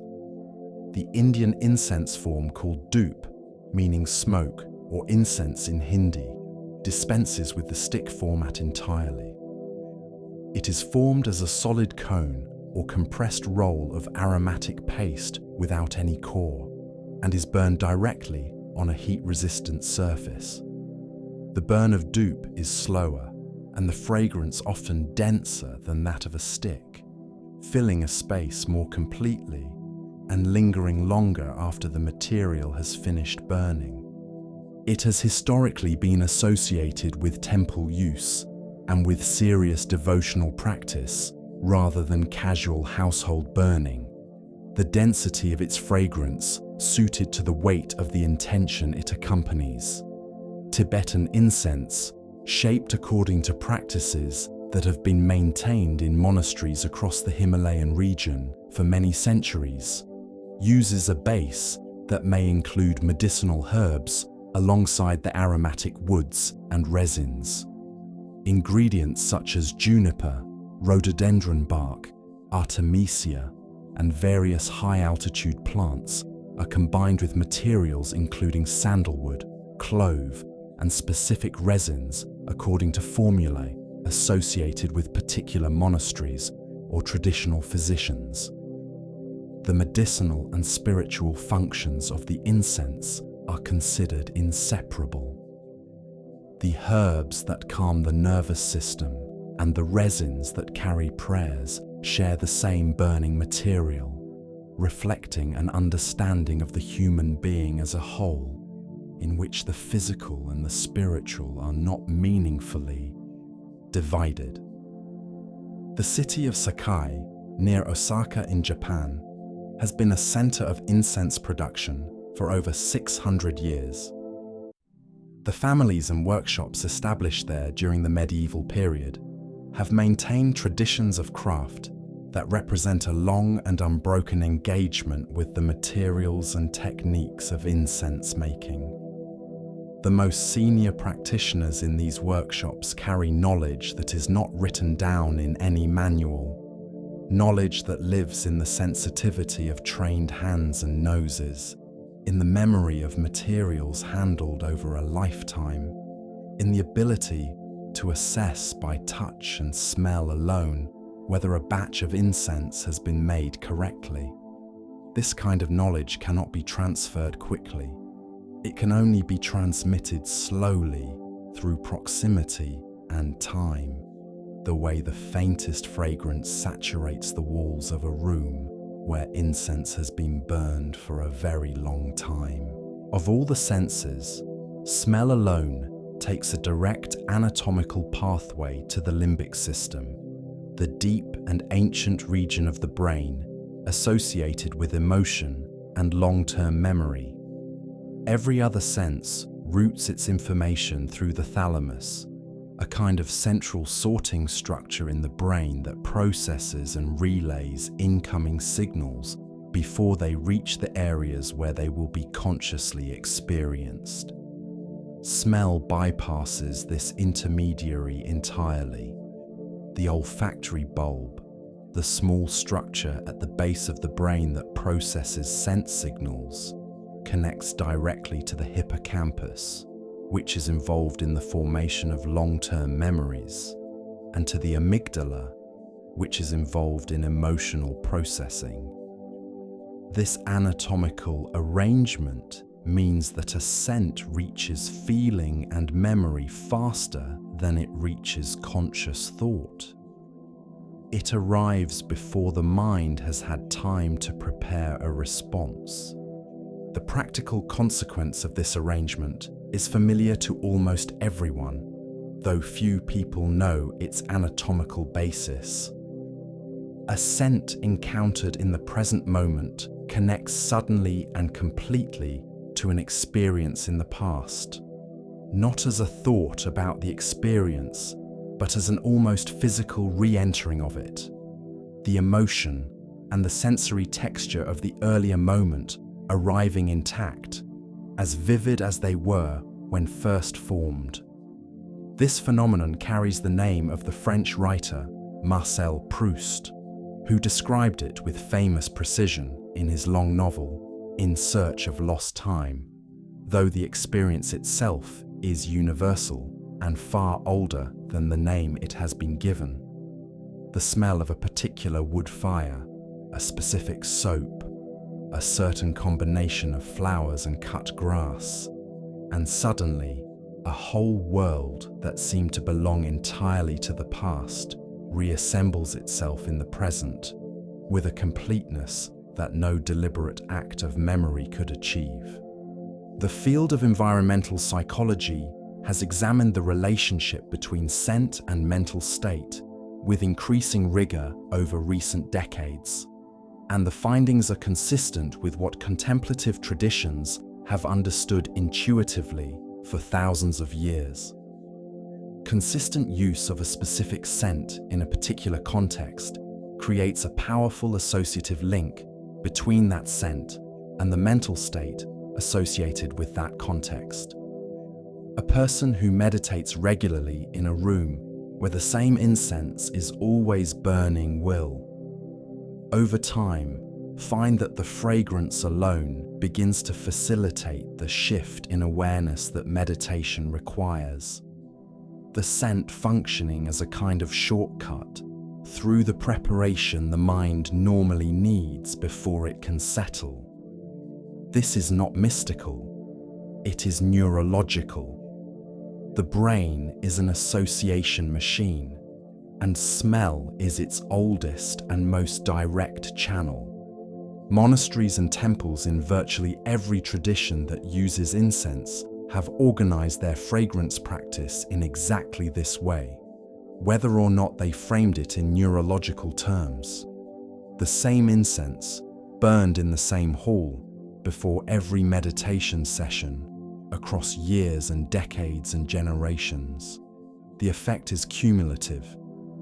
The Indian incense form called dhup, meaning smoke or incense in Hindi, dispenses with the stick format entirely. It is formed as a solid cone or compressed roll of aromatic paste without any core, and is burned directly on a heat-resistant surface. The burn of dhup is slower, and the fragrance often denser than that of a stick, filling a space more completely and lingering longer after the material has finished burning. It has historically been associated with temple use and with serious devotional practice rather than casual household burning. The density of its fragrance suited to the weight of the intention it accompanies. Tibetan incense, shaped according to practices that have been maintained in monasteries across the Himalayan region for many centuries, uses a base that may include medicinal herbs alongside the aromatic woods and resins. Ingredients such as juniper, rhododendron bark, artemisia, and various high-altitude plants are combined with materials including sandalwood, clove, and specific resins according to formulae associated with particular monasteries or traditional physicians. The medicinal and spiritual functions of the incense are considered inseparable. The herbs that calm the nervous system and the resins that carry prayers share the same burning material, reflecting an understanding of the human being as a whole, in which the physical and the spiritual are not meaningfully divided. The city of Sakai, near Osaka in Japan, has been a center of incense production for over 600 years. The families and workshops established there during the medieval period have maintained traditions of craft that represent a long and unbroken engagement with the materials and techniques of incense making. The most senior practitioners in these workshops carry knowledge that is not written down in any manual, knowledge that lives in the sensitivity of trained hands and noses, in the memory of materials handled over a lifetime, in the ability to assess by touch and smell alone whether a batch of incense has been made correctly. This kind of knowledge cannot be transferred quickly. It can only be transmitted slowly through proximity and time, the way the faintest fragrance saturates the walls of a room where incense has been burned for a very long time. Of all the senses, smell alone takes a direct anatomical pathway to the limbic system, the deep and ancient region of the brain associated with emotion and long-term memory. Every other sense routes its information through the thalamus, a kind of central sorting structure in the brain that processes and relays incoming signals before they reach the areas where they will be consciously experienced. Smell bypasses this intermediary entirely. The olfactory bulb, the small structure at the base of the brain that processes scent signals, connects directly to the hippocampus, which is involved in the formation of long-term memories, and to the amygdala, which is involved in emotional processing. This anatomical arrangement means that a scent reaches feeling and memory faster than it reaches conscious thought. It arrives before the mind has had time to prepare a response. The practical consequence of this arrangement is familiar to almost everyone, though few people know its anatomical basis. A scent encountered in the present moment connects suddenly and completely to an experience in the past, not as a thought about the experience, but as an almost physical re-entering of it. The emotion and the sensory texture of the earlier moment arriving intact, as vivid as they were when first formed. This phenomenon carries the name of the French writer Marcel Proust, who described it with famous precision in his long novel, In Search of Lost Time, though the experience itself is universal and far older than the name it has been given. The smell of a particular wood fire, a specific soap, a certain combination of flowers and cut grass, and suddenly a whole world that seemed to belong entirely to the past reassembles itself in the present with a completeness that no deliberate act of memory could achieve. The field of environmental psychology has examined the relationship between scent and mental state with increasing rigor over recent decades, and the findings are consistent with what contemplative traditions have understood intuitively for thousands of years. Consistent use of a specific scent in a particular context creates a powerful associative link between that scent and the mental state associated with that context. A person who meditates regularly in a room where the same incense is always burning will, over time, find that the fragrance alone begins to facilitate the shift in awareness that meditation requires. The scent functioning as a kind of shortcut through the preparation the mind normally needs before it can settle. This is not mystical, it is neurological. The brain is an association machine, and smell is its oldest and most direct channel. Monasteries and temples in virtually every tradition that uses incense have organized their fragrance practice in exactly this way, whether or not they framed it in neurological terms. The same incense, burned in the same hall, before every meditation session, across years and decades and generations. The effect is cumulative.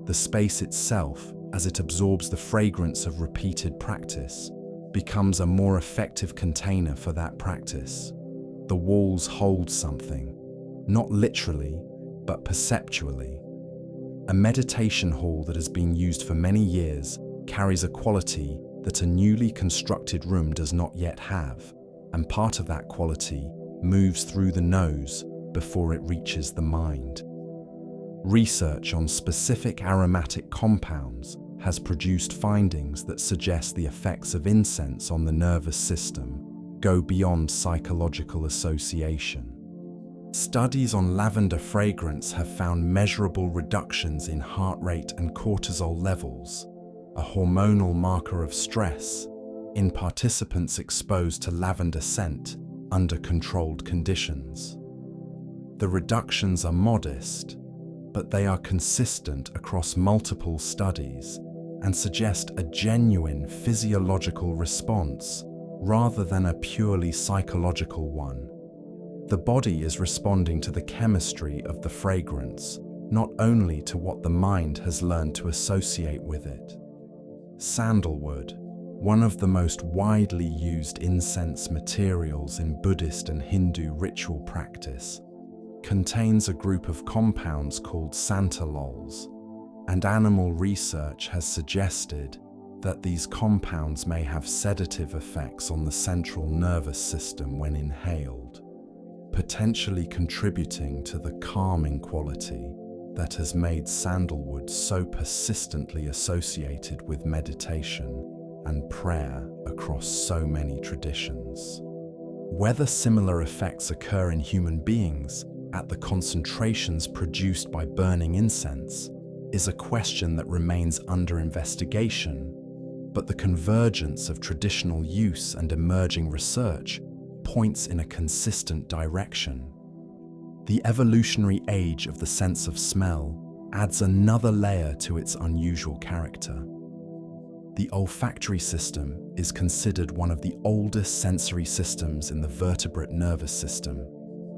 The space itself, as it absorbs the fragrance of repeated practice, becomes a more effective container for that practice. The walls hold something, not literally, but perceptually. A meditation hall that has been used for many years carries a quality that a newly constructed room does not yet have, and part of that quality moves through the nose before it reaches the mind. Research on specific aromatic compounds has produced findings that suggest the effects of incense on the nervous system go beyond psychological association. Studies on lavender fragrance have found measurable reductions in heart rate and cortisol levels, a hormonal marker of stress, in participants exposed to lavender scent under controlled conditions. The reductions are modest, but they are consistent across multiple studies and suggest a genuine physiological response rather than a purely psychological one. The body is responding to the chemistry of the fragrance, not only to what the mind has learned to associate with it. Sandalwood, one of the most widely used incense materials in Buddhist and Hindu ritual practice, contains a group of compounds called sandalols, and animal research has suggested that these compounds may have sedative effects on the central nervous system when inhaled, potentially contributing to the calming quality that has made sandalwood so persistently associated with meditation and prayer across so many traditions. Whether similar effects occur in human beings at the concentrations produced by burning incense is a question that remains under investigation, but the convergence of traditional use and emerging research points in a consistent direction. The evolutionary age of the sense of smell adds another layer to its unusual character. The olfactory system is considered one of the oldest sensory systems in the vertebrate nervous system,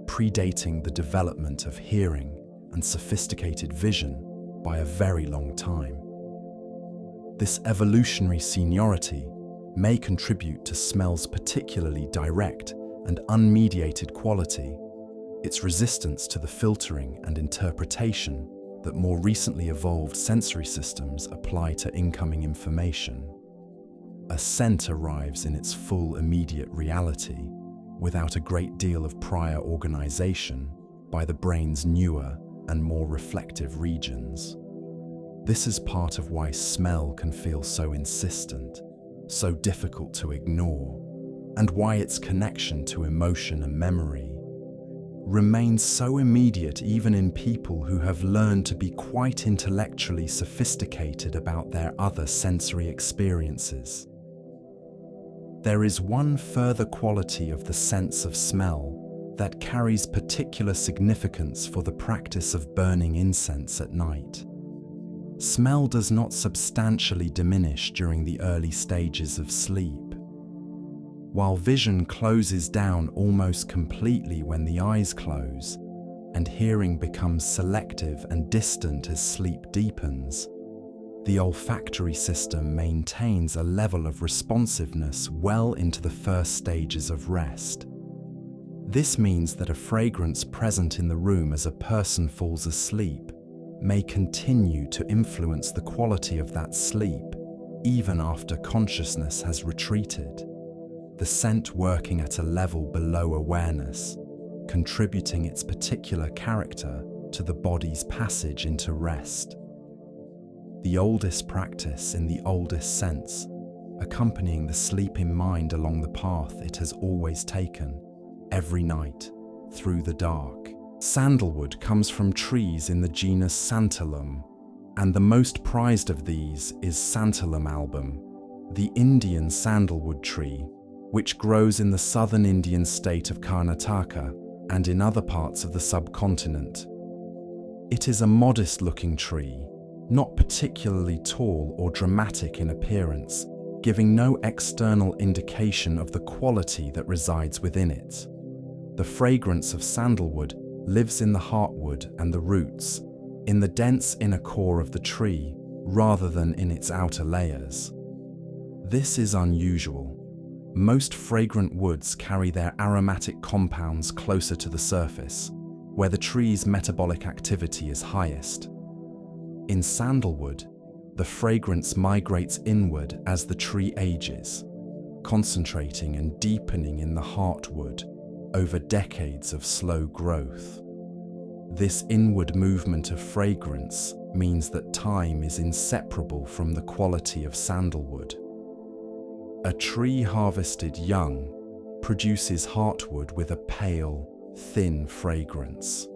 predating the development of hearing and sophisticated vision by a very long time. This evolutionary seniority may contribute to smell's particularly direct and unmediated quality, its resistance to the filtering and interpretation that more recently evolved sensory systems apply to incoming information. A scent arrives in its full immediate reality without a great deal of prior organization by the brain's newer and more reflective regions. This is part of why smell can feel so insistent, so difficult to ignore, and why its connection to emotion and memory remains so immediate even in people who have learned to be quite intellectually sophisticated about their other sensory experiences. There is one further quality of the sense of smell that carries particular significance for the practice of burning incense at night. Smell does not substantially diminish during the early stages of sleep. While vision closes down almost completely when the eyes close, and hearing becomes selective and distant as sleep deepens, the olfactory system maintains a level of responsiveness well into the first stages of rest. This means that a fragrance present in the room as a person falls asleep may continue to influence the quality of that sleep even after consciousness has retreated. The scent working at a level below awareness, contributing its particular character to the body's passage into rest. The oldest practice in the oldest sense, accompanying the sleeping mind along the path it has always taken, every night, through the dark, Sandalwood comes from trees in the genus Santalum, and the most prized of these is Santalum album, the Indian sandalwood tree, which grows in the southern Indian state of Karnataka and in other parts of the subcontinent. It is a modest-looking tree, not particularly tall or dramatic in appearance, giving no external indication of the quality that resides within it. The fragrance of sandalwood lives in the heartwood and the roots, in the dense inner core of the tree, rather than in its outer layers. This is unusual. Most fragrant woods carry their aromatic compounds closer to the surface, where the tree's metabolic activity is highest. In sandalwood, the fragrance migrates inward as the tree ages, concentrating and deepening in the heartwood over decades of slow growth. This inward movement of fragrance means that time is inseparable from the quality of sandalwood. A tree harvested young produces heartwood with a pale, thin fragrance.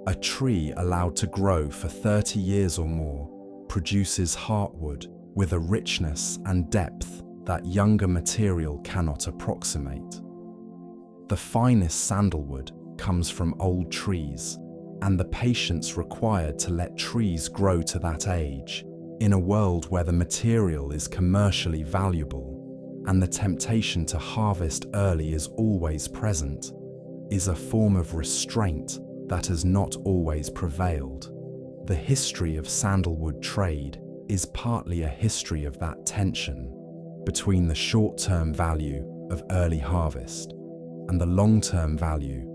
A tree allowed to grow for 30 years or more produces heartwood with a richness and depth that younger material cannot approximate. The finest sandalwood comes from old trees, and the patience required to let trees grow to that age, in a world where the material is commercially valuable and the temptation to harvest early is always present, is a form of restraint that has not always prevailed. The history of sandalwood trade is partly a history of that tension between the short-term value of early harvest and the long-term value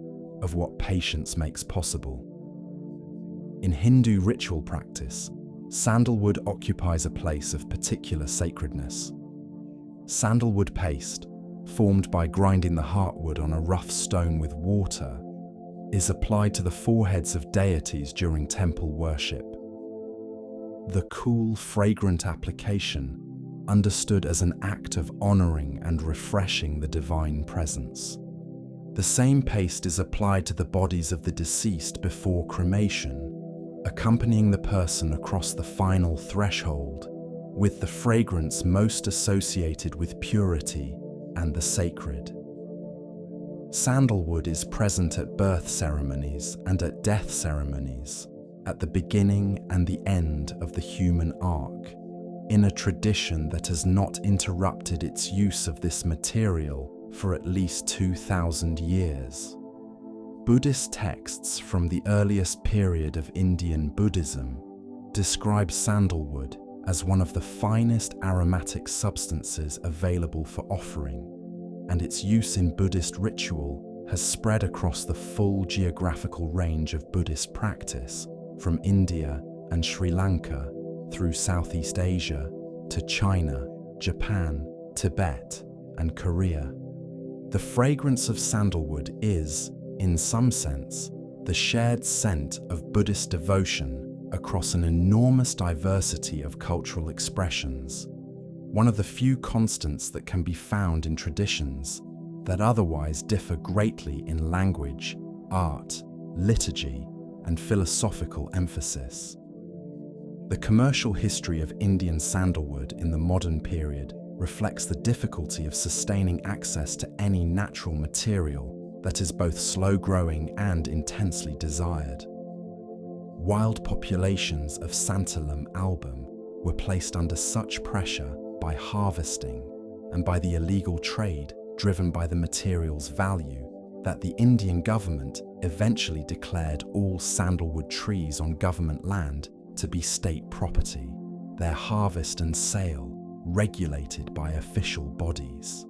of what patience makes possible. In Hindu ritual practice, sandalwood occupies a place of particular sacredness. Sandalwood paste, formed by grinding the heartwood on a rough stone with water, is applied to the foreheads of deities during temple worship. The cool, fragrant application, understood as an act of honoring and refreshing the divine presence. The same paste is applied to the bodies of the deceased before cremation, accompanying the person across the final threshold, with the fragrance most associated with purity and the sacred. Sandalwood is present at birth ceremonies and at death ceremonies, at the beginning and the end of the human arc, in a tradition that has not interrupted its use of this material for at least 2,000 years. Buddhist texts from the earliest period of Indian Buddhism describe sandalwood as one of the finest aromatic substances available for offering, and its use in Buddhist ritual has spread across the full geographical range of Buddhist practice, from India and Sri Lanka through Southeast Asia to China, Japan, Tibet, and Korea. The fragrance of sandalwood is, in some sense, the shared scent of Buddhist devotion across an enormous diversity of cultural expressions, one of the few constants that can be found in traditions that otherwise differ greatly in language, art, liturgy, and philosophical emphasis. The commercial history of Indian sandalwood in the modern period reflects the difficulty of sustaining access to any natural material that is both slow-growing and intensely desired. Wild populations of Santalum album were placed under such pressure by harvesting and by the illegal trade driven by the material's value that the Indian government eventually declared all sandalwood trees on government land to be state property, their harvest and sale regulated by official bodies.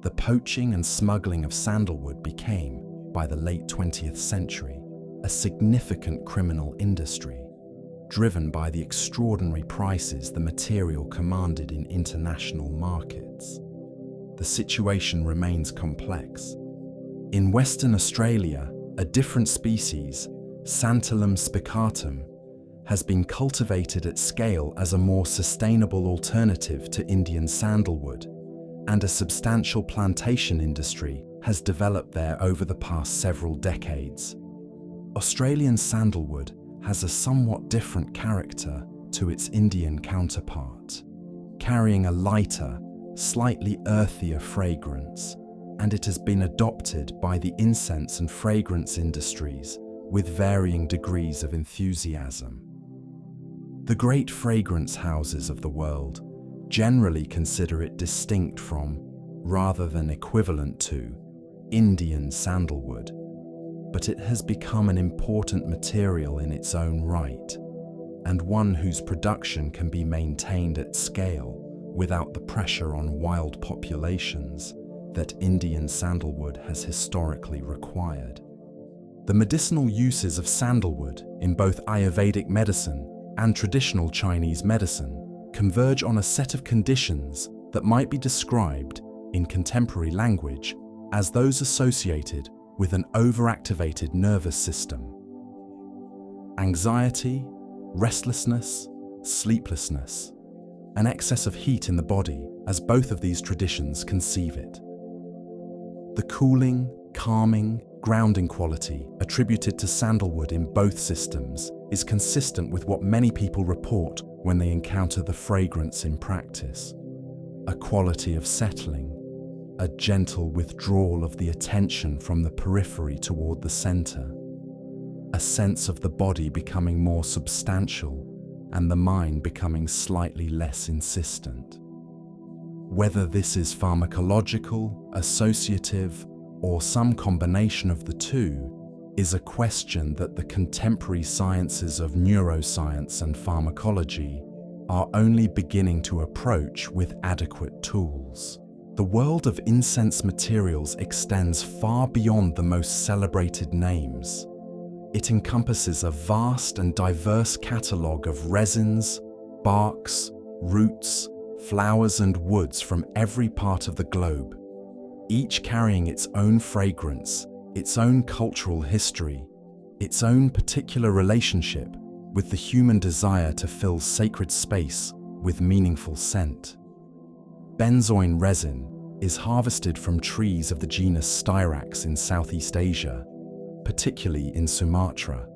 The poaching and smuggling of sandalwood became, by the late 20th century, a significant criminal industry, driven by the extraordinary prices the material commanded in international markets. The situation remains complex. In Western Australia, a different species, Santalum spicatum, has been cultivated at scale as a more sustainable alternative to Indian sandalwood, and a substantial plantation industry has developed there over the past several decades. Australian sandalwood has a somewhat different character to its Indian counterpart, carrying a lighter, slightly earthier fragrance, and it has been adopted by the incense and fragrance industries with varying degrees of enthusiasm. The great fragrance houses of the world generally consider it distinct from, rather than equivalent to, Indian sandalwood, but it has become an important material in its own right, and one whose production can be maintained at scale without the pressure on wild populations that Indian sandalwood has historically required. The medicinal uses of sandalwood in both Ayurvedic medicine and traditional Chinese medicine converge on a set of conditions that might be described in contemporary language as those associated with an overactivated nervous system. Anxiety, restlessness, sleeplessness, an excess of heat in the body, as both of these traditions conceive it. The cooling, calming, grounding quality attributed to sandalwood in both systems is consistent with what many people report when they encounter the fragrance in practice. A quality of settling, a gentle withdrawal of the attention from the periphery toward the center, a sense of the body becoming more substantial and the mind becoming slightly less insistent. Whether this is pharmacological, associative, or some combination of the two is a question that the contemporary sciences of neuroscience and pharmacology are only beginning to approach with adequate tools. The world of incense materials extends far beyond the most celebrated names. It encompasses a vast and diverse catalogue of resins, barks, roots, flowers and woods from every part of the globe, each carrying its own fragrance, its own cultural history, its own particular relationship with the human desire to fill sacred space with meaningful scent. Benzoin resin is harvested from trees of the genus Styrax in Southeast Asia, particularly in Sumatra,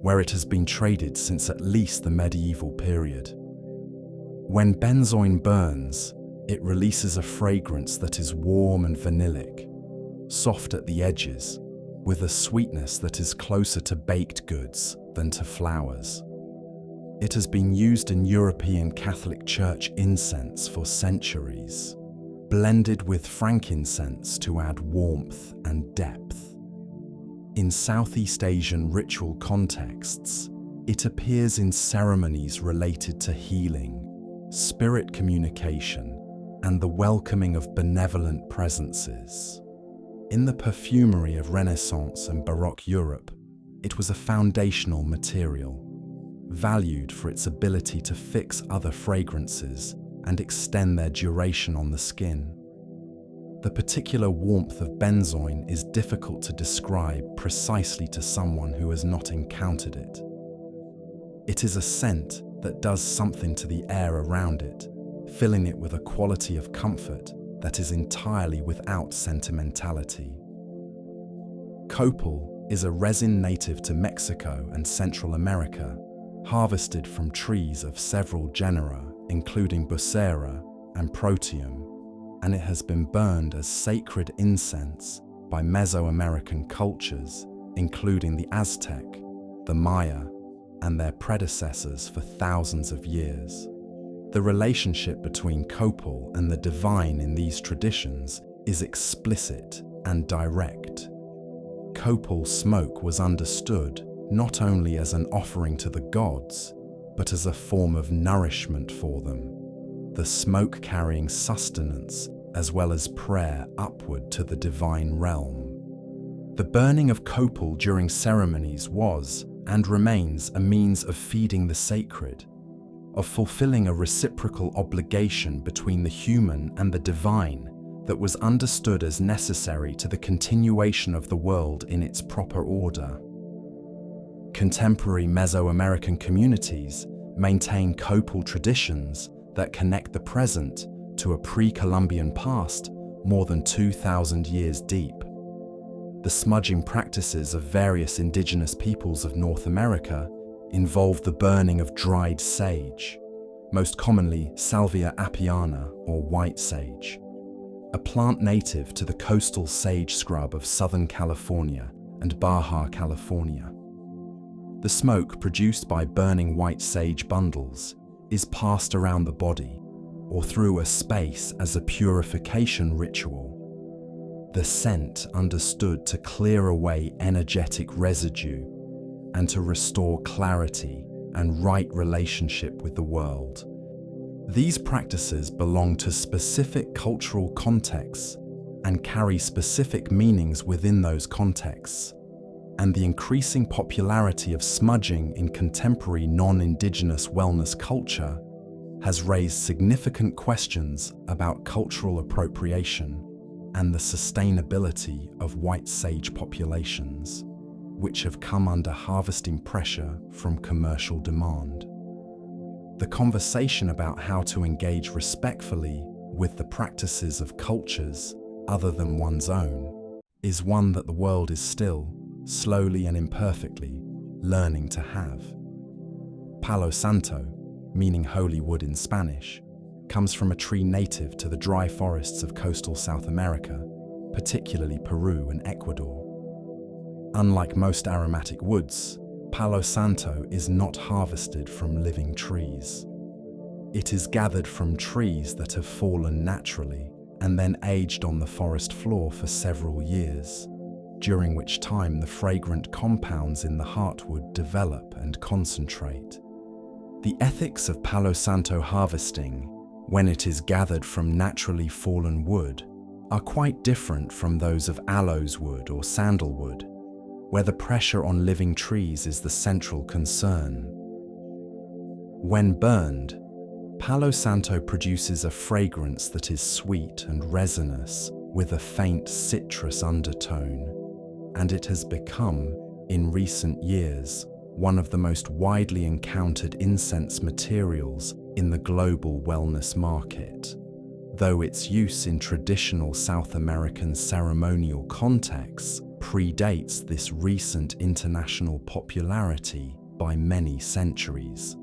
where it has been traded since at least the medieval period. When benzoin burns, it releases a fragrance that is warm and vanillic, soft at the edges, with a sweetness that is closer to baked goods than to flowers. It has been used in European Catholic Church incense for centuries, blended with frankincense to add warmth and depth. In Southeast Asian ritual contexts, it appears in ceremonies related to healing, spirit communication, and the welcoming of benevolent presences. In the perfumery of Renaissance and Baroque Europe, it was a foundational material, valued for its ability to fix other fragrances and extend their duration on the skin. The particular warmth of benzoin is difficult to describe precisely to someone who has not encountered it. It is a scent that does something to the air around it, filling it with a quality of comfort that is entirely without sentimentality. Copal is a resin native to Mexico and Central America, harvested from trees of several genera, including Bucera and Proteum, and it has been burned as sacred incense by Mesoamerican cultures, including the Aztec, the Maya, and their predecessors for thousands of years. The relationship between copal and the divine in these traditions is explicit and direct. Copal smoke was understood not only as an offering to the gods, but as a form of nourishment for them, the smoke carrying sustenance as well as prayer upward to the divine realm. The burning of copal during ceremonies was, and remains, a means of feeding the sacred, of fulfilling a reciprocal obligation between the human and the divine that was understood as necessary to the continuation of the world in its proper order. Contemporary Mesoamerican communities maintain copal traditions that connect the present to a pre-Columbian past more than 2,000 years deep. The smudging practices of various indigenous peoples of North America involve the burning of dried sage, most commonly Salvia apiana or white sage, a plant native to the coastal sage scrub of Southern California and Baja California. The smoke produced by burning white sage bundles is passed around the body or through a space as a purification ritual. The scent understood to clear away energetic residue and to restore clarity and right relationship with the world. These practices belong to specific cultural contexts and carry specific meanings within those contexts, and the increasing popularity of smudging in contemporary non-Indigenous wellness culture has raised significant questions about cultural appropriation and the sustainability of white sage populations, which have come under harvesting pressure from commercial demand. The conversation about how to engage respectfully with the practices of cultures other than one's own is one that the world is still, slowly and imperfectly, learning to have. Palo Santo, meaning holy wood in Spanish, comes from a tree native to the dry forests of coastal South America, particularly Peru and Ecuador. Unlike most aromatic woods, Palo Santo is not harvested from living trees. It is gathered from trees that have fallen naturally and then aged on the forest floor for several years, during which time the fragrant compounds in the heartwood develop and concentrate. The ethics of Palo Santo harvesting, when it is gathered from naturally fallen wood, are quite different from those of aloeswood or sandalwood, where the pressure on living trees is the central concern. When burned, Palo Santo produces a fragrance that is sweet and resinous with a faint citrus undertone, and it has become, in recent years, one of the most widely encountered incense materials in the global wellness market, though its use in traditional South American ceremonial contexts predates this recent international popularity by many centuries.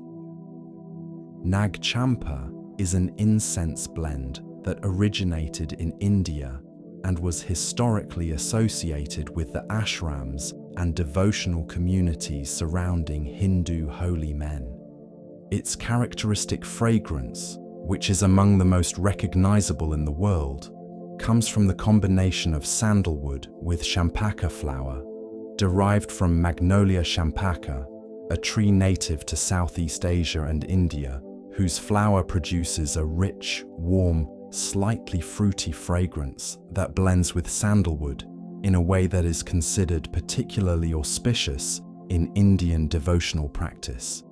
Nag Champa is an incense blend that originated in India and was historically associated with the ashrams and devotional communities surrounding Hindu holy men. Its characteristic fragrance, which is among the most recognizable in the world, comes from the combination of sandalwood with champaka flower, derived from Magnolia champaka, a tree native to Southeast Asia and India, whose flower produces a rich, warm, slightly fruity fragrance that blends with sandalwood in a way that is considered particularly auspicious in Indian devotional practice.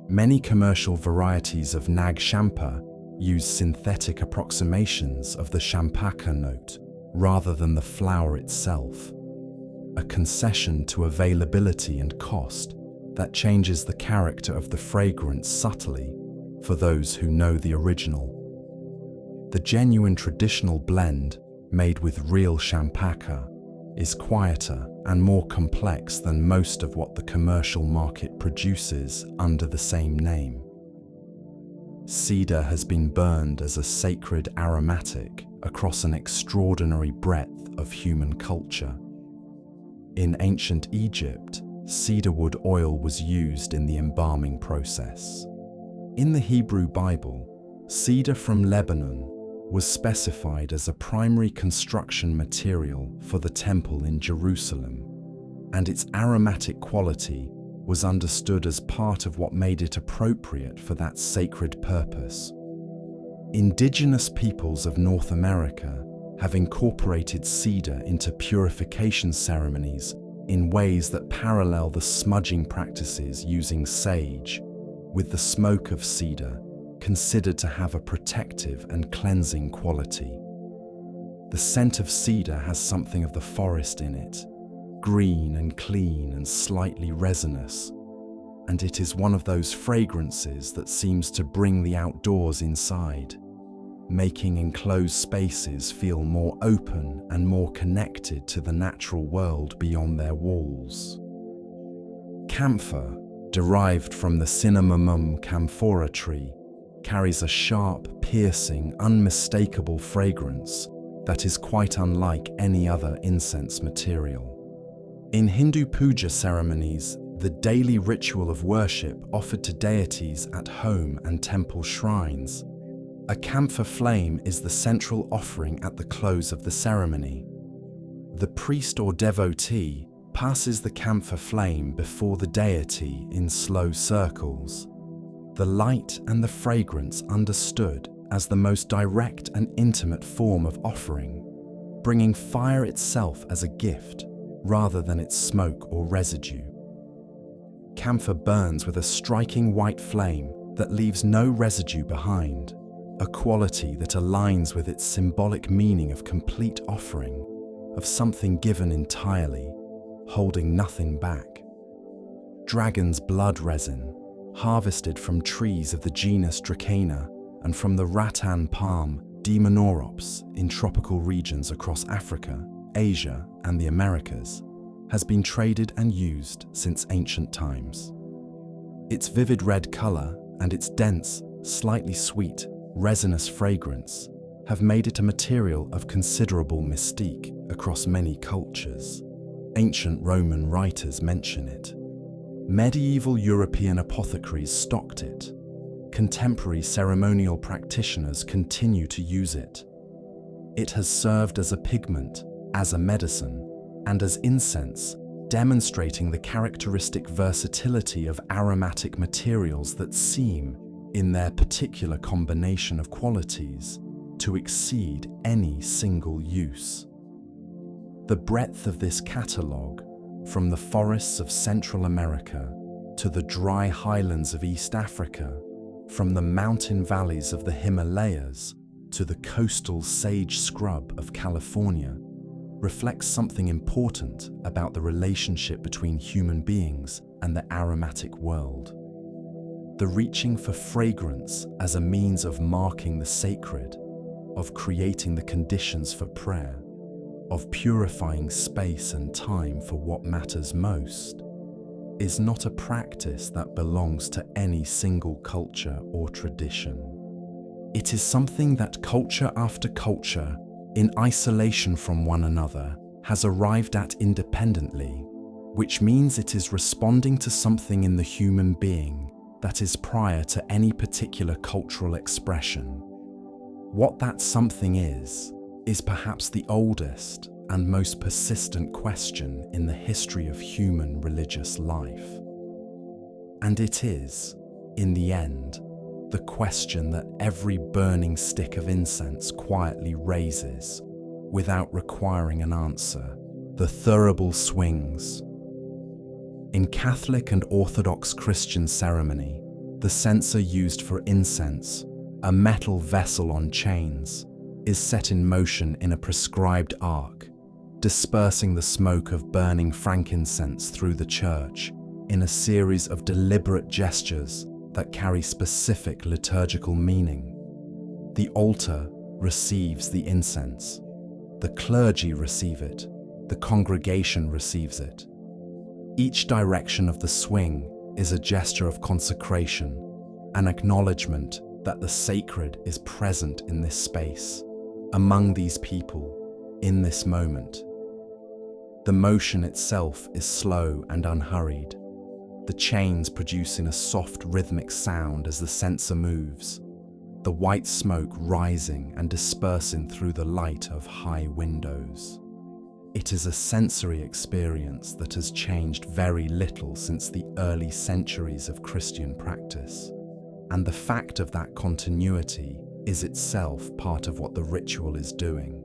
Many commercial varieties of Nag Champa use synthetic approximations of the champaka note rather than the flower itself, a concession to availability and cost that changes the character of the fragrance subtly for those who know the original. The genuine traditional blend, made with real champaka, is quieter and more complex than most of what the commercial market produces under the same name. Cedar has been burned as a sacred aromatic across an extraordinary breadth of human culture. In ancient Egypt, cedarwood oil was used in the embalming process. In the Hebrew Bible, cedar from Lebanon was specified as a primary construction material for the temple in Jerusalem, and its aromatic quality was understood as part of what made it appropriate for that sacred purpose. Indigenous peoples of North America have incorporated cedar into purification ceremonies in ways that parallel the smudging practices using sage, with the smoke of cedar considered to have a protective and cleansing quality. The scent of cedar has something of the forest in it, green and clean and slightly resinous, and it is one of those fragrances that seems to bring the outdoors inside. making enclosed spaces feel more open and more connected to the natural world beyond their walls. Camphor, derived from the Cinnamomum camphora tree, carries a sharp, piercing, unmistakable fragrance that is quite unlike any other incense material. In Hindu puja ceremonies, the daily ritual of worship offered to deities at home and temple shrines, a camphor flame is the central offering at the close of the ceremony. The priest or devotee passes the camphor flame before the deity in slow circles. The light and the fragrance understood as the most direct and intimate form of offering, bringing fire itself as a gift rather than its smoke or residue. Camphor burns with a striking white flame that leaves no residue behind, a quality that aligns with its symbolic meaning of complete offering, of something given entirely, holding nothing back. Dragon's blood resin, harvested from trees of the genus Dracaena and from the rattan palm Demonorops in tropical regions across Africa, Asia, and the Americas, has been traded and used since ancient times. Its vivid red color and its dense, slightly sweet, resinous fragrance have made it a material of considerable mystique across many cultures. Ancient Roman writers mention it. Medieval European apothecaries stocked it. Contemporary ceremonial practitioners continue to use it. It has served as a pigment, as a medicine, and as incense, demonstrating the characteristic versatility of aromatic materials that seem, in their particular combination of qualities, to exceed any single use. The breadth of this catalogue, from the forests of Central America to the dry highlands of East Africa, from the mountain valleys of the Himalayas to the coastal sage scrub of California, reflects something important about the relationship between human beings and the aromatic world. The reaching for fragrance as a means of marking the sacred, of creating the conditions for prayer, of purifying space and time for what matters most, is not a practice that belongs to any single culture or tradition. It is something that culture after culture, in isolation from one another, has arrived at independently, which means it is responding to something in the human being that is prior to any particular cultural expression. What that something is perhaps the oldest and most persistent question in the history of human religious life. And it is, in the end, the question that every burning stick of incense quietly raises, without requiring an answer. The thurible swings. In Catholic and Orthodox Christian ceremony, the censer used for incense, a metal vessel on chains, is set in motion in a prescribed arc, dispersing the smoke of burning frankincense through the church in a series of deliberate gestures that carry specific liturgical meaning. The altar receives the incense. The clergy receive it. The congregation receives it. Each direction of the swing is a gesture of consecration, an acknowledgement that the sacred is present in this space, among these people, in this moment. The motion itself is slow and unhurried, the chains producing a soft rhythmic sound as the censer moves, the white smoke rising and dispersing through the light of high windows. It is a sensory experience that has changed very little since the early centuries of Christian practice, and the fact of that continuity is itself part of what the ritual is doing.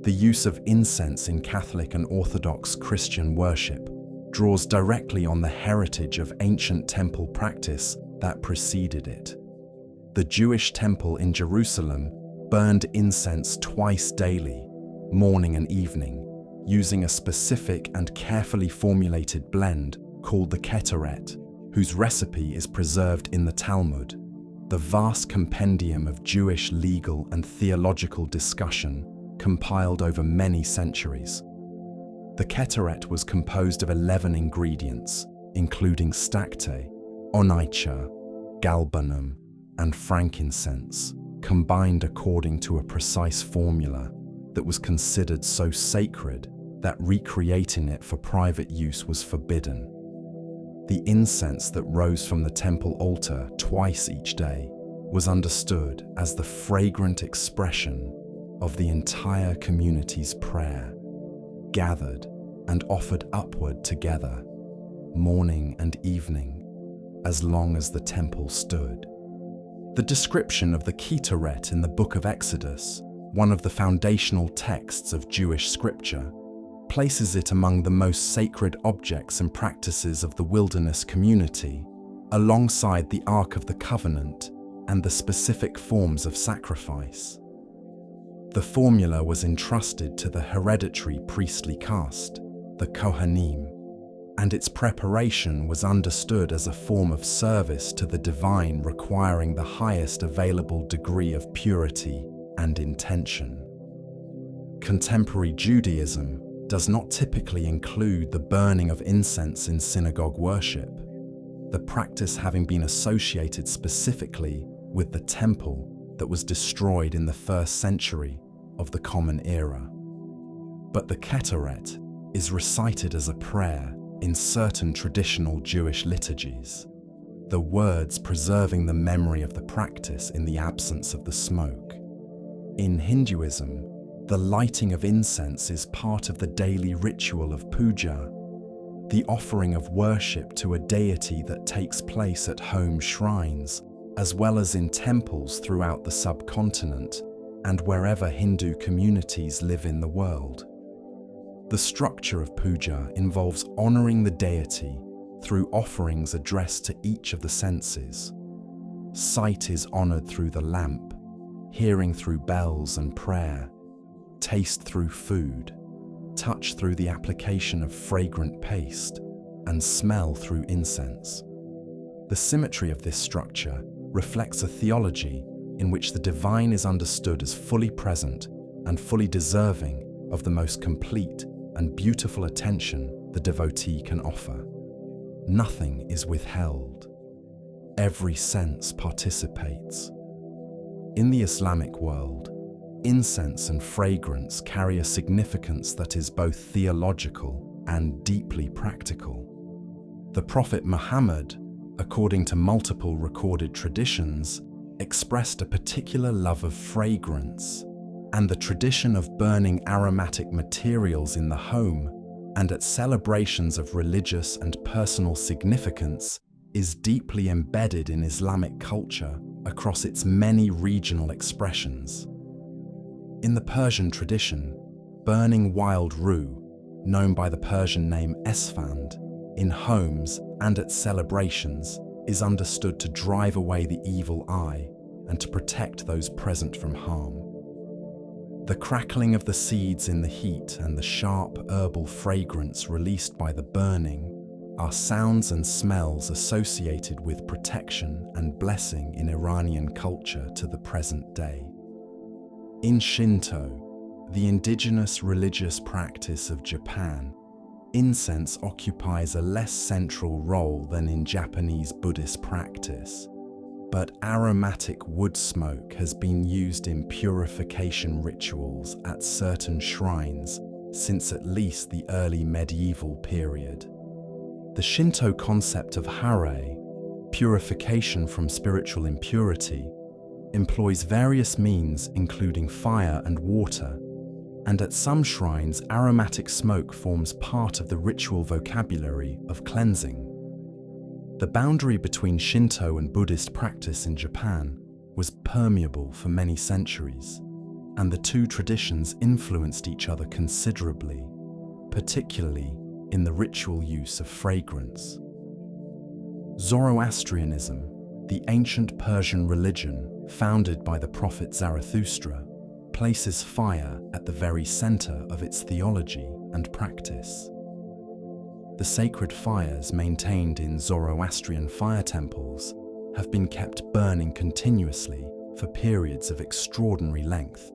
The use of incense in Catholic and Orthodox Christian worship draws directly on the heritage of ancient temple practice that preceded it. The Jewish temple in Jerusalem burned incense twice daily, morning and evening, using a specific and carefully formulated blend called the ketoret, whose recipe is preserved in the Talmud. the vast compendium of Jewish legal and theological discussion compiled over many centuries. The Ketoret was composed of 11 ingredients, including stacte, onycha, galbanum, and frankincense, combined according to a precise formula that was considered so sacred that recreating it for private use was forbidden. The incense that rose from the temple altar twice each day was understood as the fragrant expression of the entire community's prayer, gathered and offered upward together, morning and evening, as long as the temple stood. The description of the Ketoret in the Book of Exodus, one of the foundational texts of Jewish scripture, places it among the most sacred objects and practices of the wilderness community, alongside the Ark of the Covenant and the specific forms of sacrifice. The formula was entrusted to the hereditary priestly caste, the Kohanim, and its preparation was understood as a form of service to the divine requiring the highest available degree of purity and intention. Contemporary Judaism does not typically include the burning of incense in synagogue worship, the practice having been associated specifically with the temple that was destroyed in the 1st century of the Common Era. But the Ketoret is recited as a prayer in certain traditional Jewish liturgies, the words preserving the memory of the practice in the absence of the smoke. In Hinduism, the lighting of incense is part of the daily ritual of puja, the offering of worship to a deity that takes place at home shrines, as well as in temples throughout the subcontinent and wherever Hindu communities live in the world. The structure of puja involves honoring the deity through offerings addressed to each of the senses. Sight is honored through the lamp, hearing through bells and prayer, taste through food, touch through the application of fragrant paste, and smell through incense. The symmetry of this structure reflects a theology in which the divine is understood as fully present and fully deserving of the most complete and beautiful attention the devotee can offer. Nothing is withheld. Every sense participates. In the Islamic world, incense and fragrance carry a significance that is both theological and deeply practical. The Prophet Muhammad, according to multiple recorded traditions, expressed a particular love of fragrance, and the tradition of burning aromatic materials in the home and at celebrations of religious and personal significance is deeply embedded in Islamic culture across its many regional expressions. In the Persian tradition, burning wild rue, known by the Persian name esfand, in homes and at celebrations is understood to drive away the evil eye and to protect those present from harm. The crackling of the seeds in the heat and the sharp herbal fragrance released by the burning are sounds and smells associated with protection and blessing in Iranian culture to the present day. In Shinto, the indigenous religious practice of Japan, incense occupies a less central role than in Japanese Buddhist practice, but aromatic wood smoke has been used in purification rituals at certain shrines since at least the early medieval period. The Shinto concept of hare, purification from spiritual impurity, employs various means including fire and water, and at some shrines aromatic smoke forms part of the ritual vocabulary of cleansing. The boundary between Shinto and Buddhist practice in Japan was permeable for many centuries, and the two traditions influenced each other considerably, particularly in the ritual use of fragrance. Zoroastrianism, the ancient Persian religion founded by the prophet Zarathustra, places fire at the very center of its theology and practice. The sacred fires maintained in Zoroastrian fire temples have been kept burning continuously for periods of extraordinary length,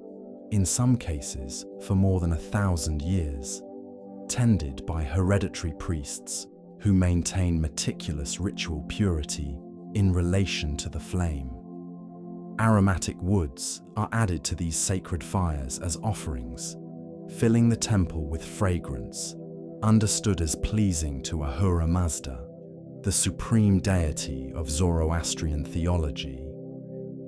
in some cases for more than 1,000 years, tended by hereditary priests who maintain meticulous ritual purity in relation to the flame. Aromatic woods are added to these sacred fires as offerings, filling the temple with fragrance, understood as pleasing to Ahura Mazda, the supreme deity of Zoroastrian theology.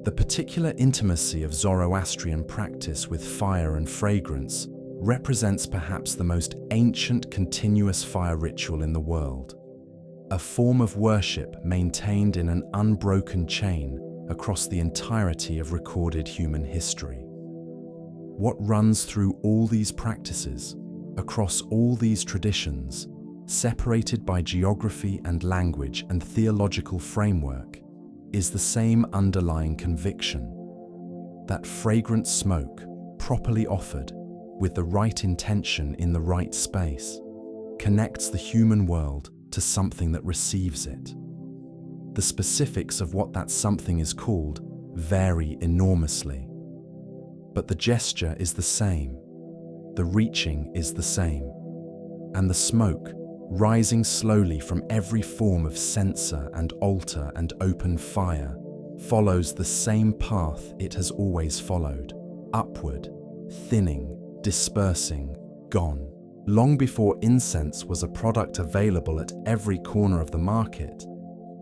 The particular intimacy of Zoroastrian practice with fire and fragrance represents perhaps the most ancient continuous fire ritual in the world, a form of worship maintained in an unbroken chain across the entirety of recorded human history. What runs through all these practices, across all these traditions, separated by geography and language and theological framework, is the same underlying conviction that fragrant smoke, properly offered, with the right intention in the right space, connects the human world to something that receives it. The specifics of what that something is called vary enormously, but the gesture is the same, the reaching is the same, and the smoke, rising slowly from every form of censer and altar and open fire, follows the same path it has always followed, upward, thinning, dispersing, gone. Long before incense was a product available at every corner of the market,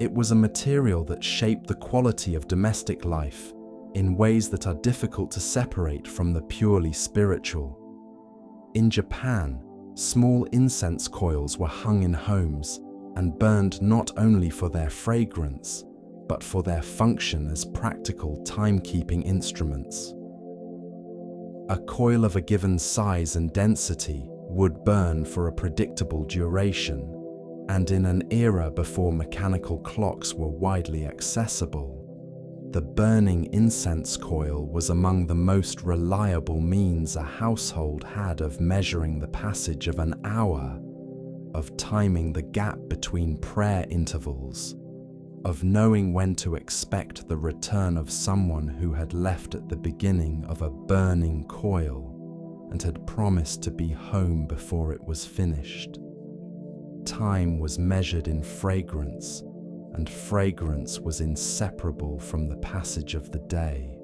it was a material that shaped the quality of domestic life in ways that are difficult to separate from the purely spiritual. In Japan, small incense coils were hung in homes and burned not only for their fragrance, but for their function as practical timekeeping instruments. A coil of a given size and density would burn for a predictable duration, and in an era before mechanical clocks were widely accessible, the burning incense coil was among the most reliable means a household had of measuring the passage of an hour, of timing the gap between prayer intervals, of knowing when to expect the return of someone who had left at the beginning of a burning coil and had promised to be home before it was finished. Time was measured in fragrance, and fragrance was inseparable from the passage of the day.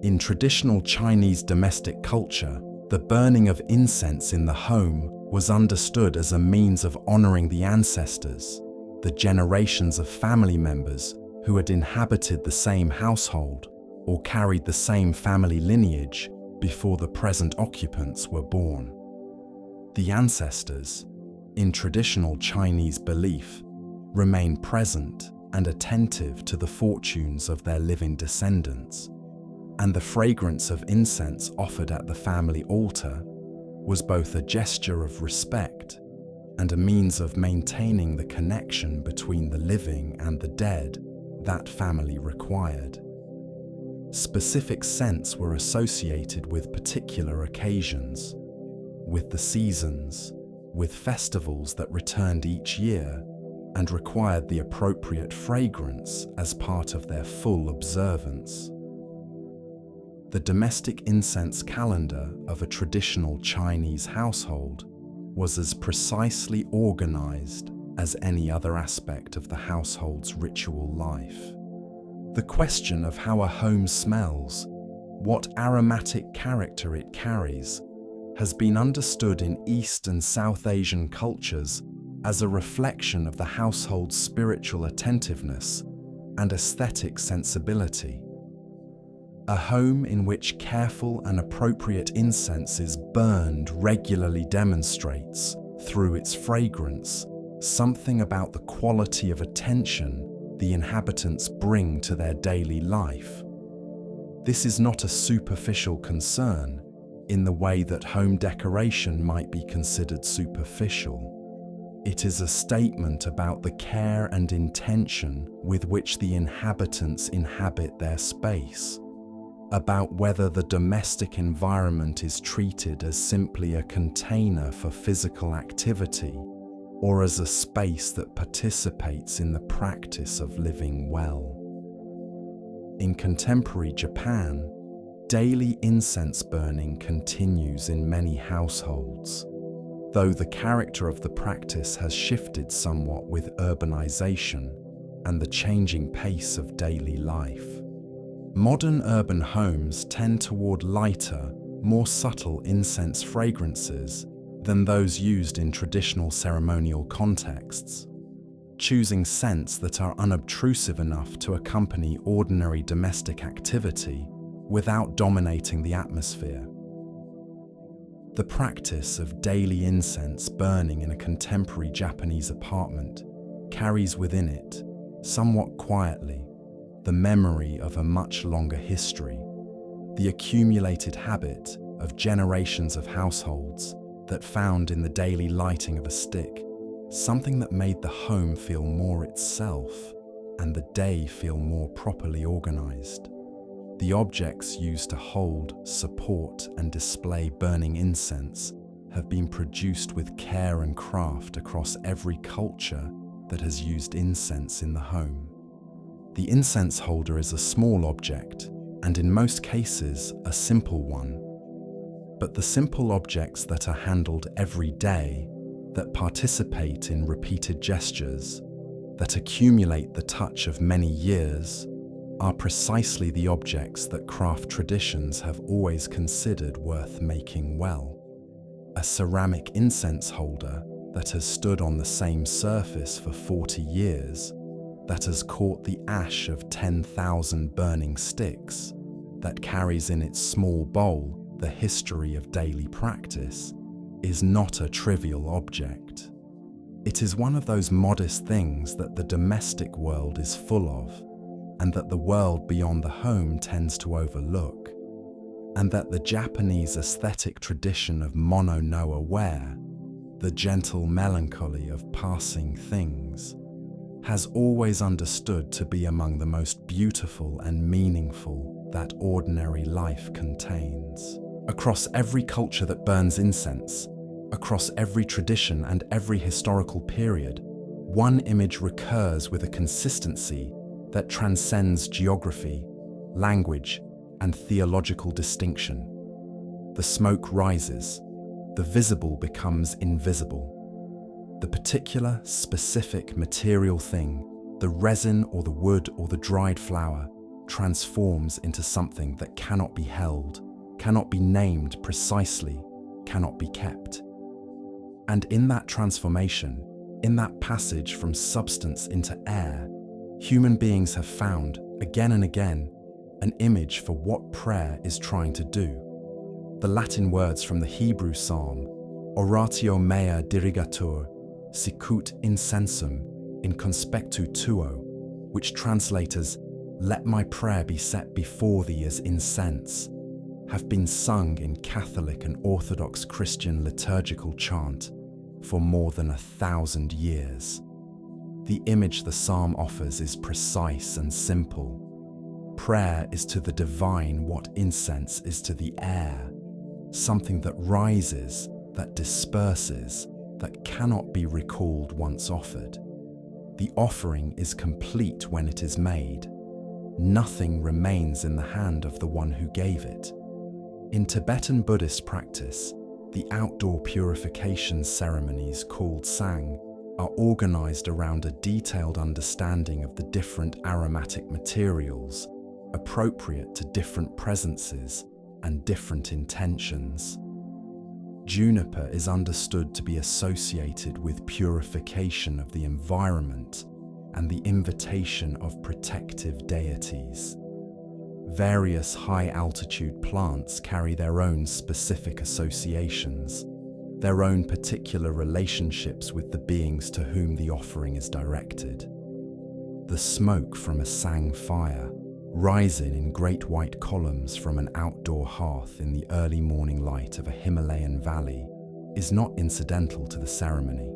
In traditional Chinese domestic culture, the burning of incense in the home was understood as a means of honoring the ancestors, the generations of family members who had inhabited the same household or carried the same family lineage before the present occupants were born. The ancestors, in traditional Chinese belief, remain present and attentive to the fortunes of their living descendants, and the fragrance of incense offered at the family altar was both a gesture of respect and a means of maintaining the connection between the living and the dead that family required. Specific scents were associated with particular occasions, with the seasons, with festivals that returned each year and required the appropriate fragrance as part of their full observance. The domestic incense calendar of a traditional Chinese household was as precisely organized as any other aspect of the household's ritual life. The question of how a home smells, what aromatic character it carries, has been understood in East and South Asian cultures as a reflection of the household's spiritual attentiveness and aesthetic sensibility. A home in which careful and appropriate incense is burned regularly demonstrates, through its fragrance, something about the quality of attention the inhabitants bring to their daily life. This is not a superficial concern in the way that home decoration might be considered superficial. It is a statement about the care and intention with which the inhabitants inhabit their space, about whether the domestic environment is treated as simply a container for physical activity or as a space that participates in the practice of living well. In contemporary Japan, daily incense burning continues in many households, though the character of the practice has shifted somewhat with urbanization and the changing pace of daily life. Modern urban homes tend toward lighter, more subtle incense fragrances than those used in traditional ceremonial contexts, choosing scents that are unobtrusive enough to accompany ordinary domestic activity without dominating the atmosphere. The practice of daily incense burning in a contemporary Japanese apartment carries within it, somewhat quietly, the memory of a much longer history, the accumulated habit of generations of households that found in the daily lighting of a stick something that made the home feel more itself and the day feel more properly organized. The objects used to hold, support, and display burning incense have been produced with care and craft across every culture that has used incense in the home. The incense holder is a small object, and in most cases, a simple one. But the simple objects that are handled every day, that participate in repeated gestures, that accumulate the touch of many years, are precisely the objects that craft traditions have always considered worth making well. A ceramic incense holder that has stood on the same surface for 40 years, that has caught the ash of 10,000 burning sticks, that carries in its small bowl the history of daily practice, is not a trivial object. It is one of those modest things that the domestic world is full of, and that the world beyond the home tends to overlook, and that the Japanese aesthetic tradition of mono no aware, the gentle melancholy of passing things, has always understood to be among the most beautiful and meaningful that ordinary life contains. Across every culture that burns incense, across every tradition and every historical period, one image recurs with a consistency that transcends geography, language, and theological distinction. The smoke rises, the visible becomes invisible. The particular, specific material thing, the resin or the wood or the dried flower, transforms into something that cannot be held, cannot be named precisely, cannot be kept. And in that transformation, in that passage from substance into air, human beings have found, again and again, an image for what prayer is trying to do. The Latin words from the Hebrew psalm, Oratio mea dirigatur, sicut incensum in conspectu tuo, which translates as, let my prayer be set before thee as incense, have been sung in Catholic and Orthodox Christian liturgical chant for more than 1,000 years. The image the psalm offers is precise and simple. Prayer is to the divine what incense is to the air, something that rises, that disperses, that cannot be recalled once offered. The offering is complete when it is made. Nothing remains in the hand of the one who gave it. In Tibetan Buddhist practice, the outdoor purification ceremonies called sang are organized around a detailed understanding of the different aromatic materials appropriate to different presences and different intentions. Juniper is understood to be associated with purification of the environment and the invitation of protective deities. Various high-altitude plants carry their own specific associations, their own particular relationships with the beings to whom the offering is directed. The smoke from a sang fire, rising in great white columns from an outdoor hearth in the early morning light of a Himalayan valley, is not incidental to the ceremony.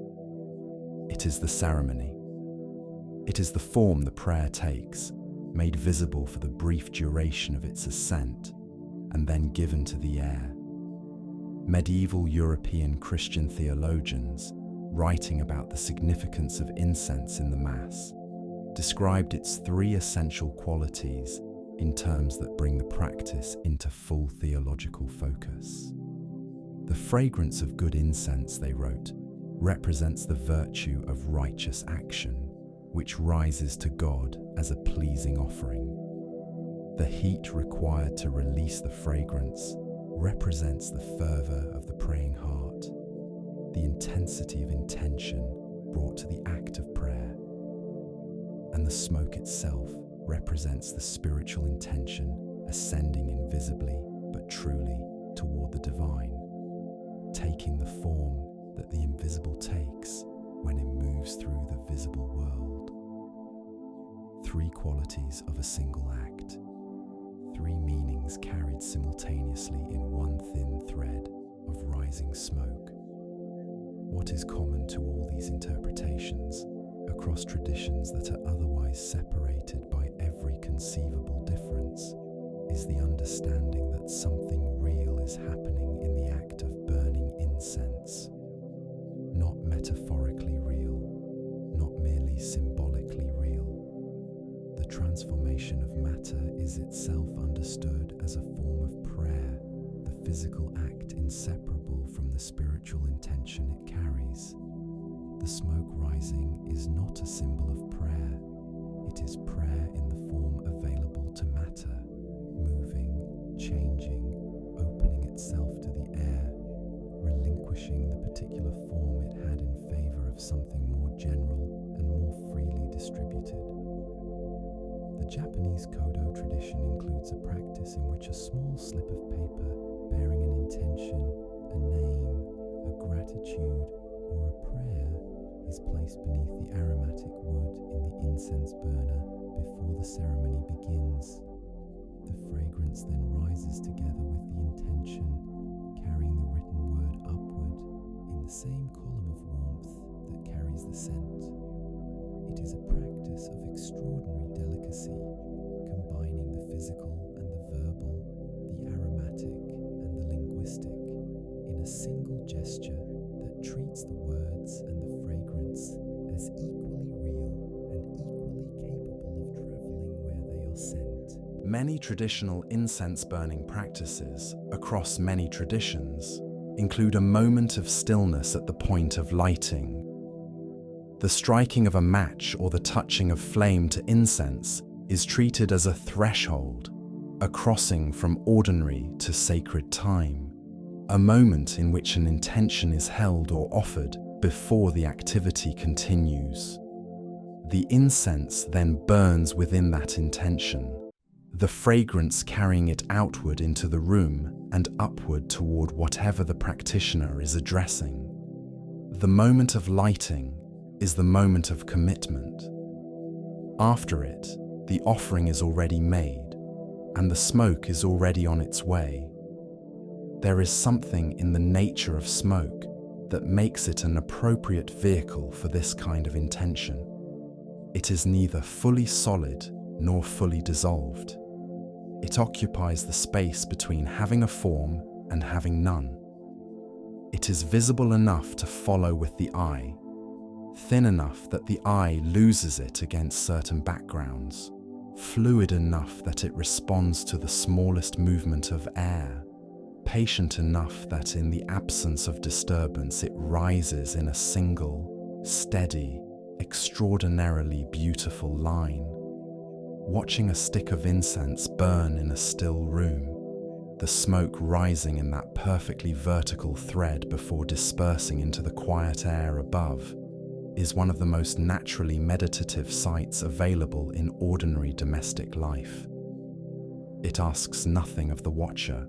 It is the ceremony. It is the form the prayer takes, made visible for the brief duration of its ascent, and then given to the air. Medieval European Christian theologians, writing about the significance of incense in the Mass, described its three essential qualities in terms that bring the practice into full theological focus. The fragrance of good incense, they wrote, represents the virtue of righteous action, which rises to God as a pleasing offering. The heat required to release the fragrance represents the fervor of the praying heart, the intensity of intention brought to the act of prayer. And the smoke itself represents the spiritual intention ascending invisibly but truly toward the divine, taking the form that the invisible takes when it moves through the visible world. Three qualities of a single act, three meanings carried simultaneously in one thin thread of rising smoke. What is common to all these interpretations across traditions that are otherwise separated by every conceivable difference is the understanding that something real is happening in the act of burning incense. Not metaphorically real, not merely symbolically real. The transformation of matter is itself understood as a form of prayer, the physical act inseparable from the spiritual intention it carries. The smoke rising is not a symbol of prayer. It is prayer in the form available to matter, moving, changing, opening itself to the air, relinquishing the particular form it had in favor of something more general and more freely distributed. The Japanese kodo tradition includes a practice in which a small slip of paper bearing an intention, a name, a gratitude, or a prayer is placed beneath the aromatic wood in the incense burner before the ceremony begins. The fragrance then rises together with the intention, carrying the written word upward in the same column of warmth that carries the scent. It is a practice of extraordinary delicacy, combining the physical and the verbal, the aromatic and the linguistic, in a single gesture that treats the words and the fragrance as equally real and equally capable of traveling where they are sent. Many traditional incense burning practices across many traditions include a moment of stillness at the point of lighting. The striking of a match or the touching of flame to incense is treated as a threshold, a crossing from ordinary to sacred time, a moment in which an intention is held or offered before the activity continues. The incense then burns within that intention, the fragrance carrying it outward into the room and upward toward whatever the practitioner is addressing. The moment of lighting is the moment of commitment. After it, the offering is already made, and the smoke is already on its way. There is something in the nature of smoke that makes it an appropriate vehicle for this kind of intention. It is neither fully solid nor fully dissolved. It occupies the space between having a form and having none. It is visible enough to follow with the eye, thin enough that the eye loses it against certain backgrounds, fluid enough that it responds to the smallest movement of air, patient enough that in the absence of disturbance it rises in a single, steady, extraordinarily beautiful line. Watching a stick of incense burn in a still room, the smoke rising in that perfectly vertical thread before dispersing into the quiet air above, is one of the most naturally meditative sights available in ordinary domestic life. It asks nothing of the watcher.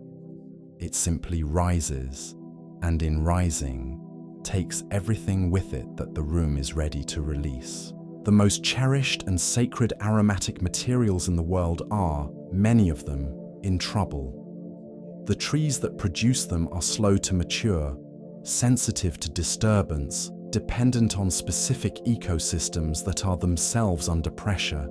It simply rises, and in rising, takes everything with it that the room is ready to release. The most cherished and sacred aromatic materials in the world are, many of them, in trouble. The trees that produce them are slow to mature, sensitive to disturbance, dependent on specific ecosystems that are themselves under pressure,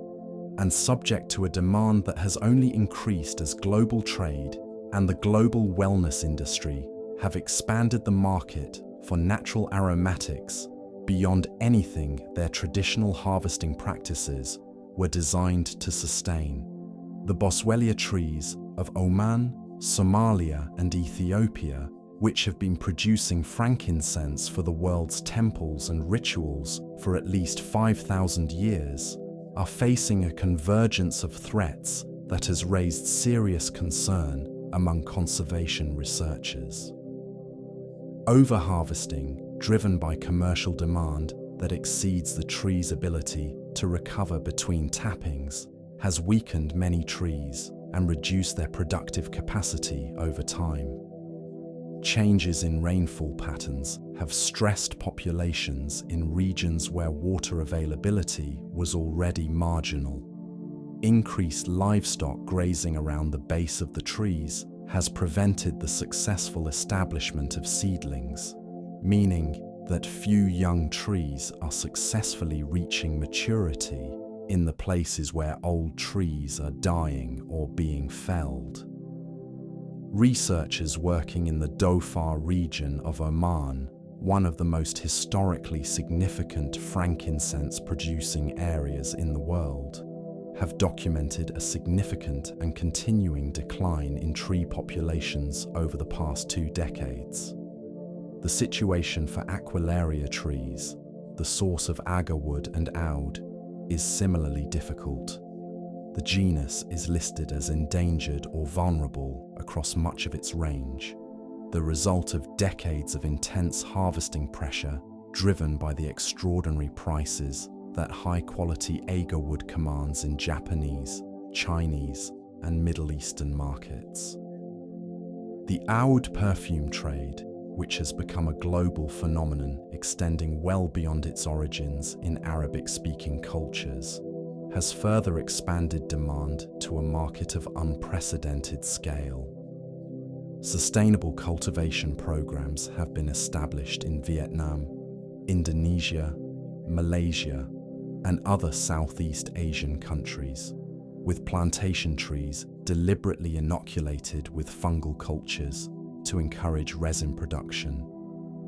and subject to a demand that has only increased as global trade and the global wellness industry have expanded the market for natural aromatics beyond anything their traditional harvesting practices were designed to sustain. The boswellia trees of Oman, Somalia, and Ethiopia, which have been producing frankincense for the world's temples and rituals for at least 5,000 years, are facing a convergence of threats that has raised serious concern among conservation researchers. Overharvesting, driven by commercial demand that exceeds the tree's ability to recover between tappings, has weakened many trees and reduced their productive capacity over time. Changes in rainfall patterns have stressed populations in regions where water availability was already marginal. Increased livestock grazing around the base of the trees has prevented the successful establishment of seedlings, meaning that few young trees are successfully reaching maturity in the places where old trees are dying or being felled. Researchers working in the Dhofar region of Oman, one of the most historically significant frankincense-producing areas in the world, have documented a significant and continuing decline in tree populations over the past 2 decades. The situation for Aquilaria trees, the source of agarwood and oud, is similarly difficult. The genus is listed as endangered or vulnerable across much of its range, the result of decades of intense harvesting pressure driven by the extraordinary prices that high-quality agarwood commands in Japanese, Chinese, and Middle Eastern markets. The oud perfume trade, which has become a global phenomenon extending well beyond its origins in Arabic-speaking cultures, has further expanded demand to a market of unprecedented scale. Sustainable cultivation programs have been established in Vietnam, Indonesia, Malaysia, and other Southeast Asian countries, with plantation trees deliberately inoculated with fungal cultures to encourage resin production.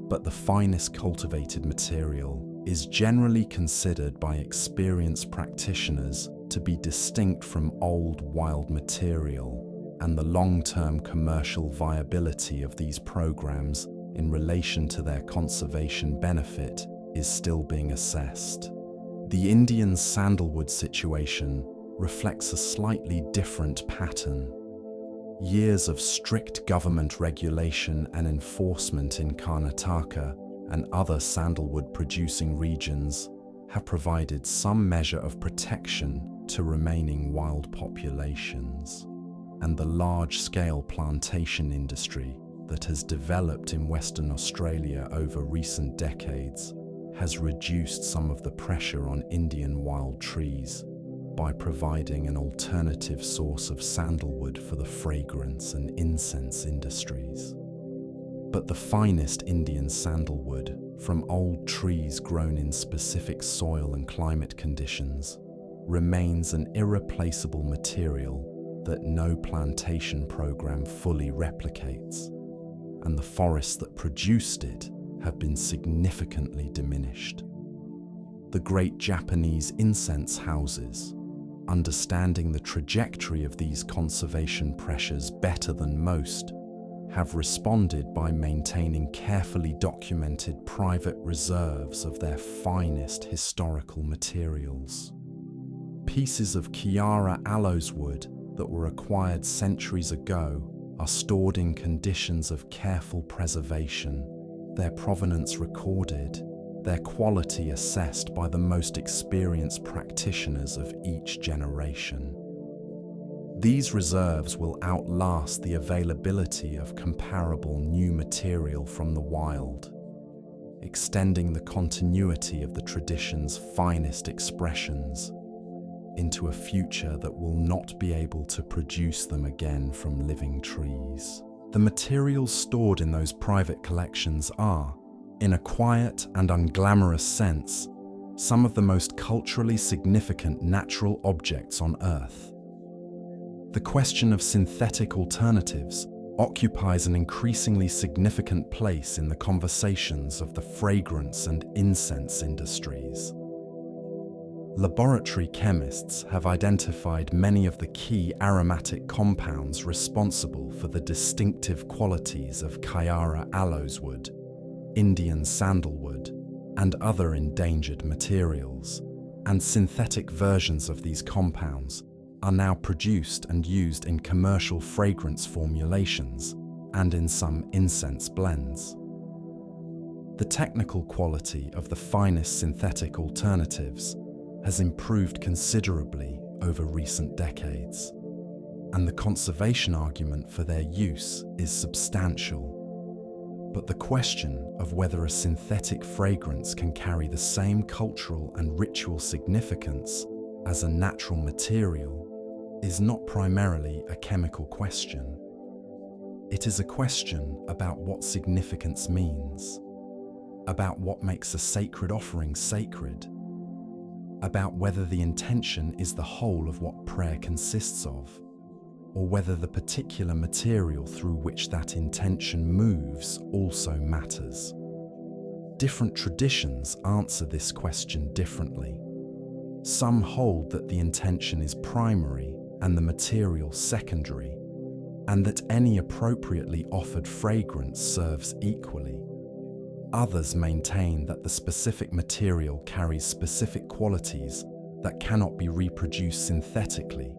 But the finest cultivated material is generally considered by experienced practitioners to be distinct from old wild material, and the long-term commercial viability of these programs in relation to their conservation benefit is still being assessed. The Indian sandalwood situation reflects a slightly different pattern. Years of strict government regulation and enforcement in Karnataka and other sandalwood-producing regions have provided some measure of protection to remaining wild populations. And the large-scale plantation industry that has developed in Western Australia over recent decades has reduced some of the pressure on Indian wild trees by providing an alternative source of sandalwood for the fragrance and incense industries. But the finest Indian sandalwood, from old trees grown in specific soil and climate conditions, remains an irreplaceable material that no plantation program fully replicates, and the forests that produced it have been significantly diminished. The great Japanese incense houses, understanding the trajectory of these conservation pressures better than most, have responded by maintaining carefully documented private reserves of their finest historical materials. Pieces of Chiara aloeswood that were acquired centuries ago are stored in conditions of careful preservation, their provenance recorded, their quality assessed by the most experienced practitioners of each generation. These reserves will outlast the availability of comparable new material from the wild, extending the continuity of the tradition's finest expressions into a future that will not be able to produce them again from living trees. The materials stored in those private collections are, in a quiet and unglamorous sense, some of the most culturally significant natural objects on Earth. The question of synthetic alternatives occupies an increasingly significant place in the conversations of the fragrance and incense industries. Laboratory chemists have identified many of the key aromatic compounds responsible for the distinctive qualities of Kyara aloeswood, Indian sandalwood, and other endangered materials, and synthetic versions of these compounds are now produced and used in commercial fragrance formulations and in some incense blends. The technical quality of the finest synthetic alternatives has improved considerably over recent decades, and the conservation argument for their use is substantial. But the question of whether a synthetic fragrance can carry the same cultural and ritual significance as a natural material is not primarily a chemical question. It is a question about what significance means, about what makes a sacred offering sacred, about whether the intention is the whole of what prayer consists of, or whether the particular material through which that intention moves also matters. Different traditions answer this question differently. Some hold that the intention is primary and the material secondary, and that any appropriately offered fragrance serves equally. Others maintain that the specific material carries specific qualities that cannot be reproduced synthetically,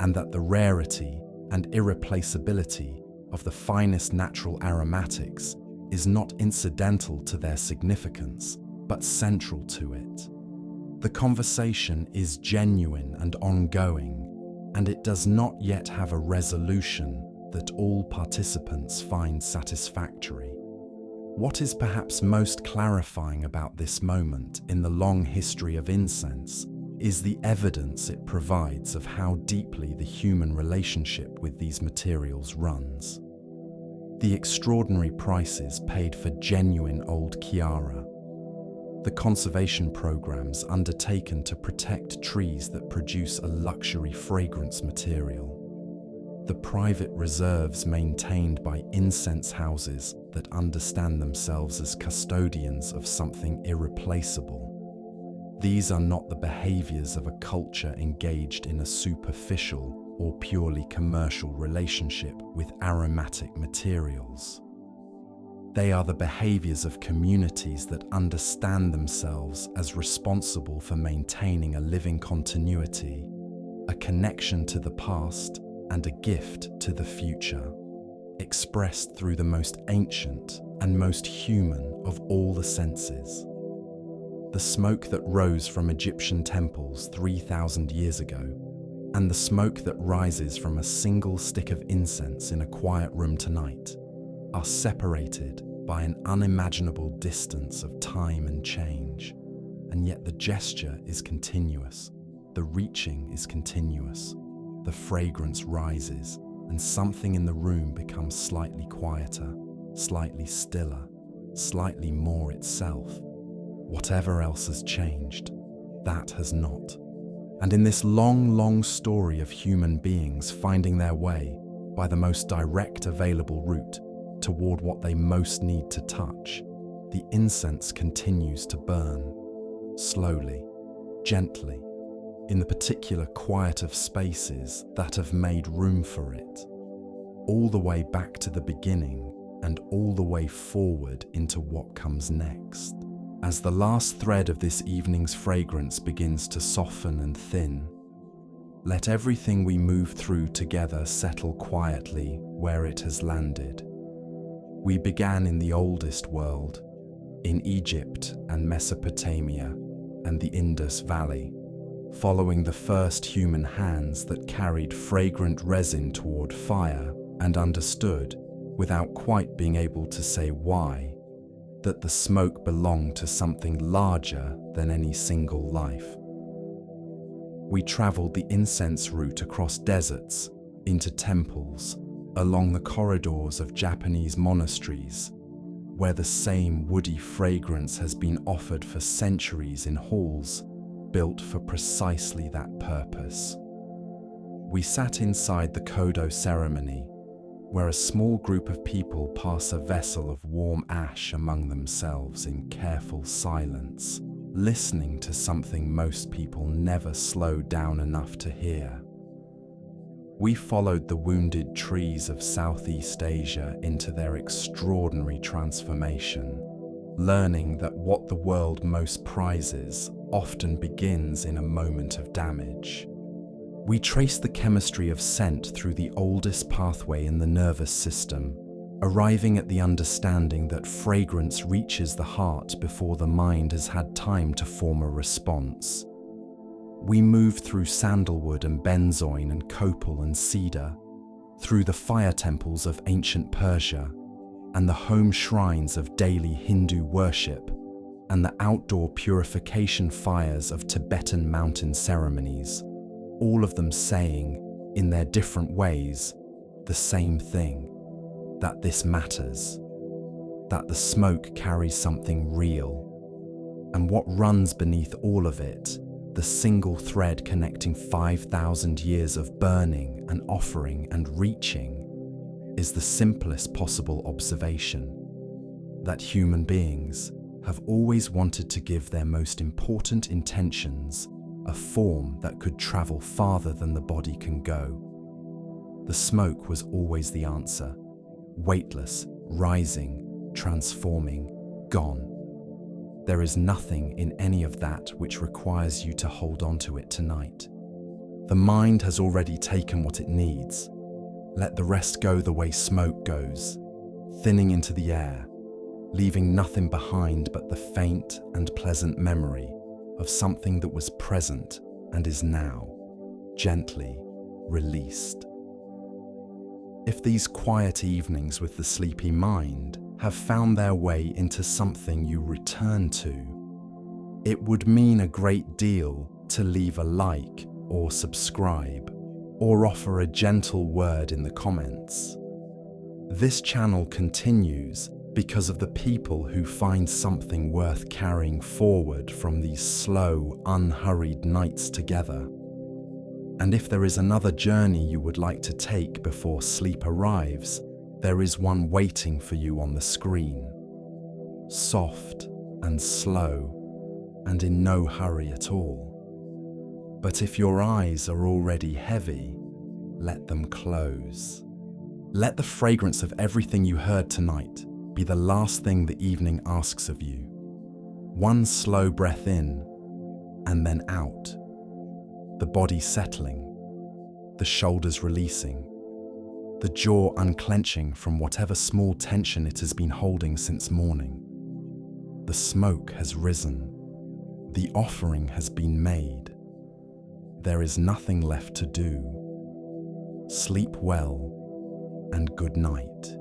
and that the rarity and irreplaceability of the finest natural aromatics is not incidental to their significance, but central to it. The conversation is genuine and ongoing, and it does not yet have a resolution that all participants find satisfactory. What is perhaps most clarifying about this moment in the long history of incense is the evidence it provides of how deeply the human relationship with these materials runs. The extraordinary prices paid for genuine old Kyara, the conservation programs undertaken to protect trees that produce a luxury fragrance material, the private reserves maintained by incense houses that understand themselves as custodians of something irreplaceable. These are not the behaviors of a culture engaged in a superficial or purely commercial relationship with aromatic materials. They are the behaviors of communities that understand themselves as responsible for maintaining a living continuity, a connection to the past, and a gift to the future, expressed through the most ancient and most human of all the senses. The smoke that rose from Egyptian temples 3,000 years ago, and the smoke that rises from a single stick of incense in a quiet room tonight, are separated by an unimaginable distance of time and change, and yet the gesture is continuous, the reaching is continuous, the fragrance rises, and something in the room becomes slightly quieter, slightly stiller, slightly more itself. Whatever else has changed, that has not. And in this long, long story of human beings finding their way by the most direct available route toward what they most need to touch, the incense continues to burn, slowly, gently, in the particular quiet of spaces that have made room for it, all the way back to the beginning and all the way forward into what comes next. As the last thread of this evening's fragrance begins to soften and thin, let everything we move through together settle quietly where it has landed. We began in the oldest world, in Egypt and Mesopotamia and the Indus Valley, following the first human hands that carried fragrant resin toward fire and understood, without quite being able to say why, that the smoke belonged to something larger than any single life. We traveled the incense route across deserts, into temples, along the corridors of Japanese monasteries, where the same woody fragrance has been offered for centuries in halls built for precisely that purpose. We sat inside the kodo ceremony, where a small group of people pass a vessel of warm ash among themselves in careful silence, listening to something most people never slow down enough to hear. We followed the wounded trees of Southeast Asia into their extraordinary transformation, learning that what the world most prizes often begins in a moment of damage. We traced the chemistry of scent through the oldest pathway in the nervous system, arriving at the understanding that fragrance reaches the heart before the mind has had time to form a response. We moved through sandalwood and benzoin and copal and cedar, through the fire temples of ancient Persia and the home shrines of daily Hindu worship and the outdoor purification fires of Tibetan mountain ceremonies, all of them saying, in their different ways, the same thing, that this matters, that the smoke carries something real, and what runs beneath all of it, the single thread connecting 5,000 years of burning and offering and reaching, is the simplest possible observation, that human beings have always wanted to give their most important intentions a form that could travel farther than the body can go. The smoke was always the answer, weightless, rising, transforming, gone. There is nothing in any of that which requires you to hold on to it tonight. The mind has already taken what it needs. Let the rest go the way smoke goes, thinning into the air, leaving nothing behind but the faint and pleasant memory of something that was present and is now, gently, released. If these quiet evenings with the sleepy mind have found their way into something you return to, it would mean a great deal to leave a like or subscribe, or offer a gentle word in the comments. This channel continues because of the people who find something worth carrying forward from these slow, unhurried nights together. And if there is another journey you would like to take before sleep arrives, there is one waiting for you on the screen. Soft and slow, and in no hurry at all. But if your eyes are already heavy, let them close. Let the fragrance of everything you heard tonight be the last thing the evening asks of you. One slow breath in, and then out. The body settling, the shoulders releasing, the jaw unclenching from whatever small tension it has been holding since morning. The smoke has risen. The offering has been made. There is nothing left to do. Sleep well, and good night.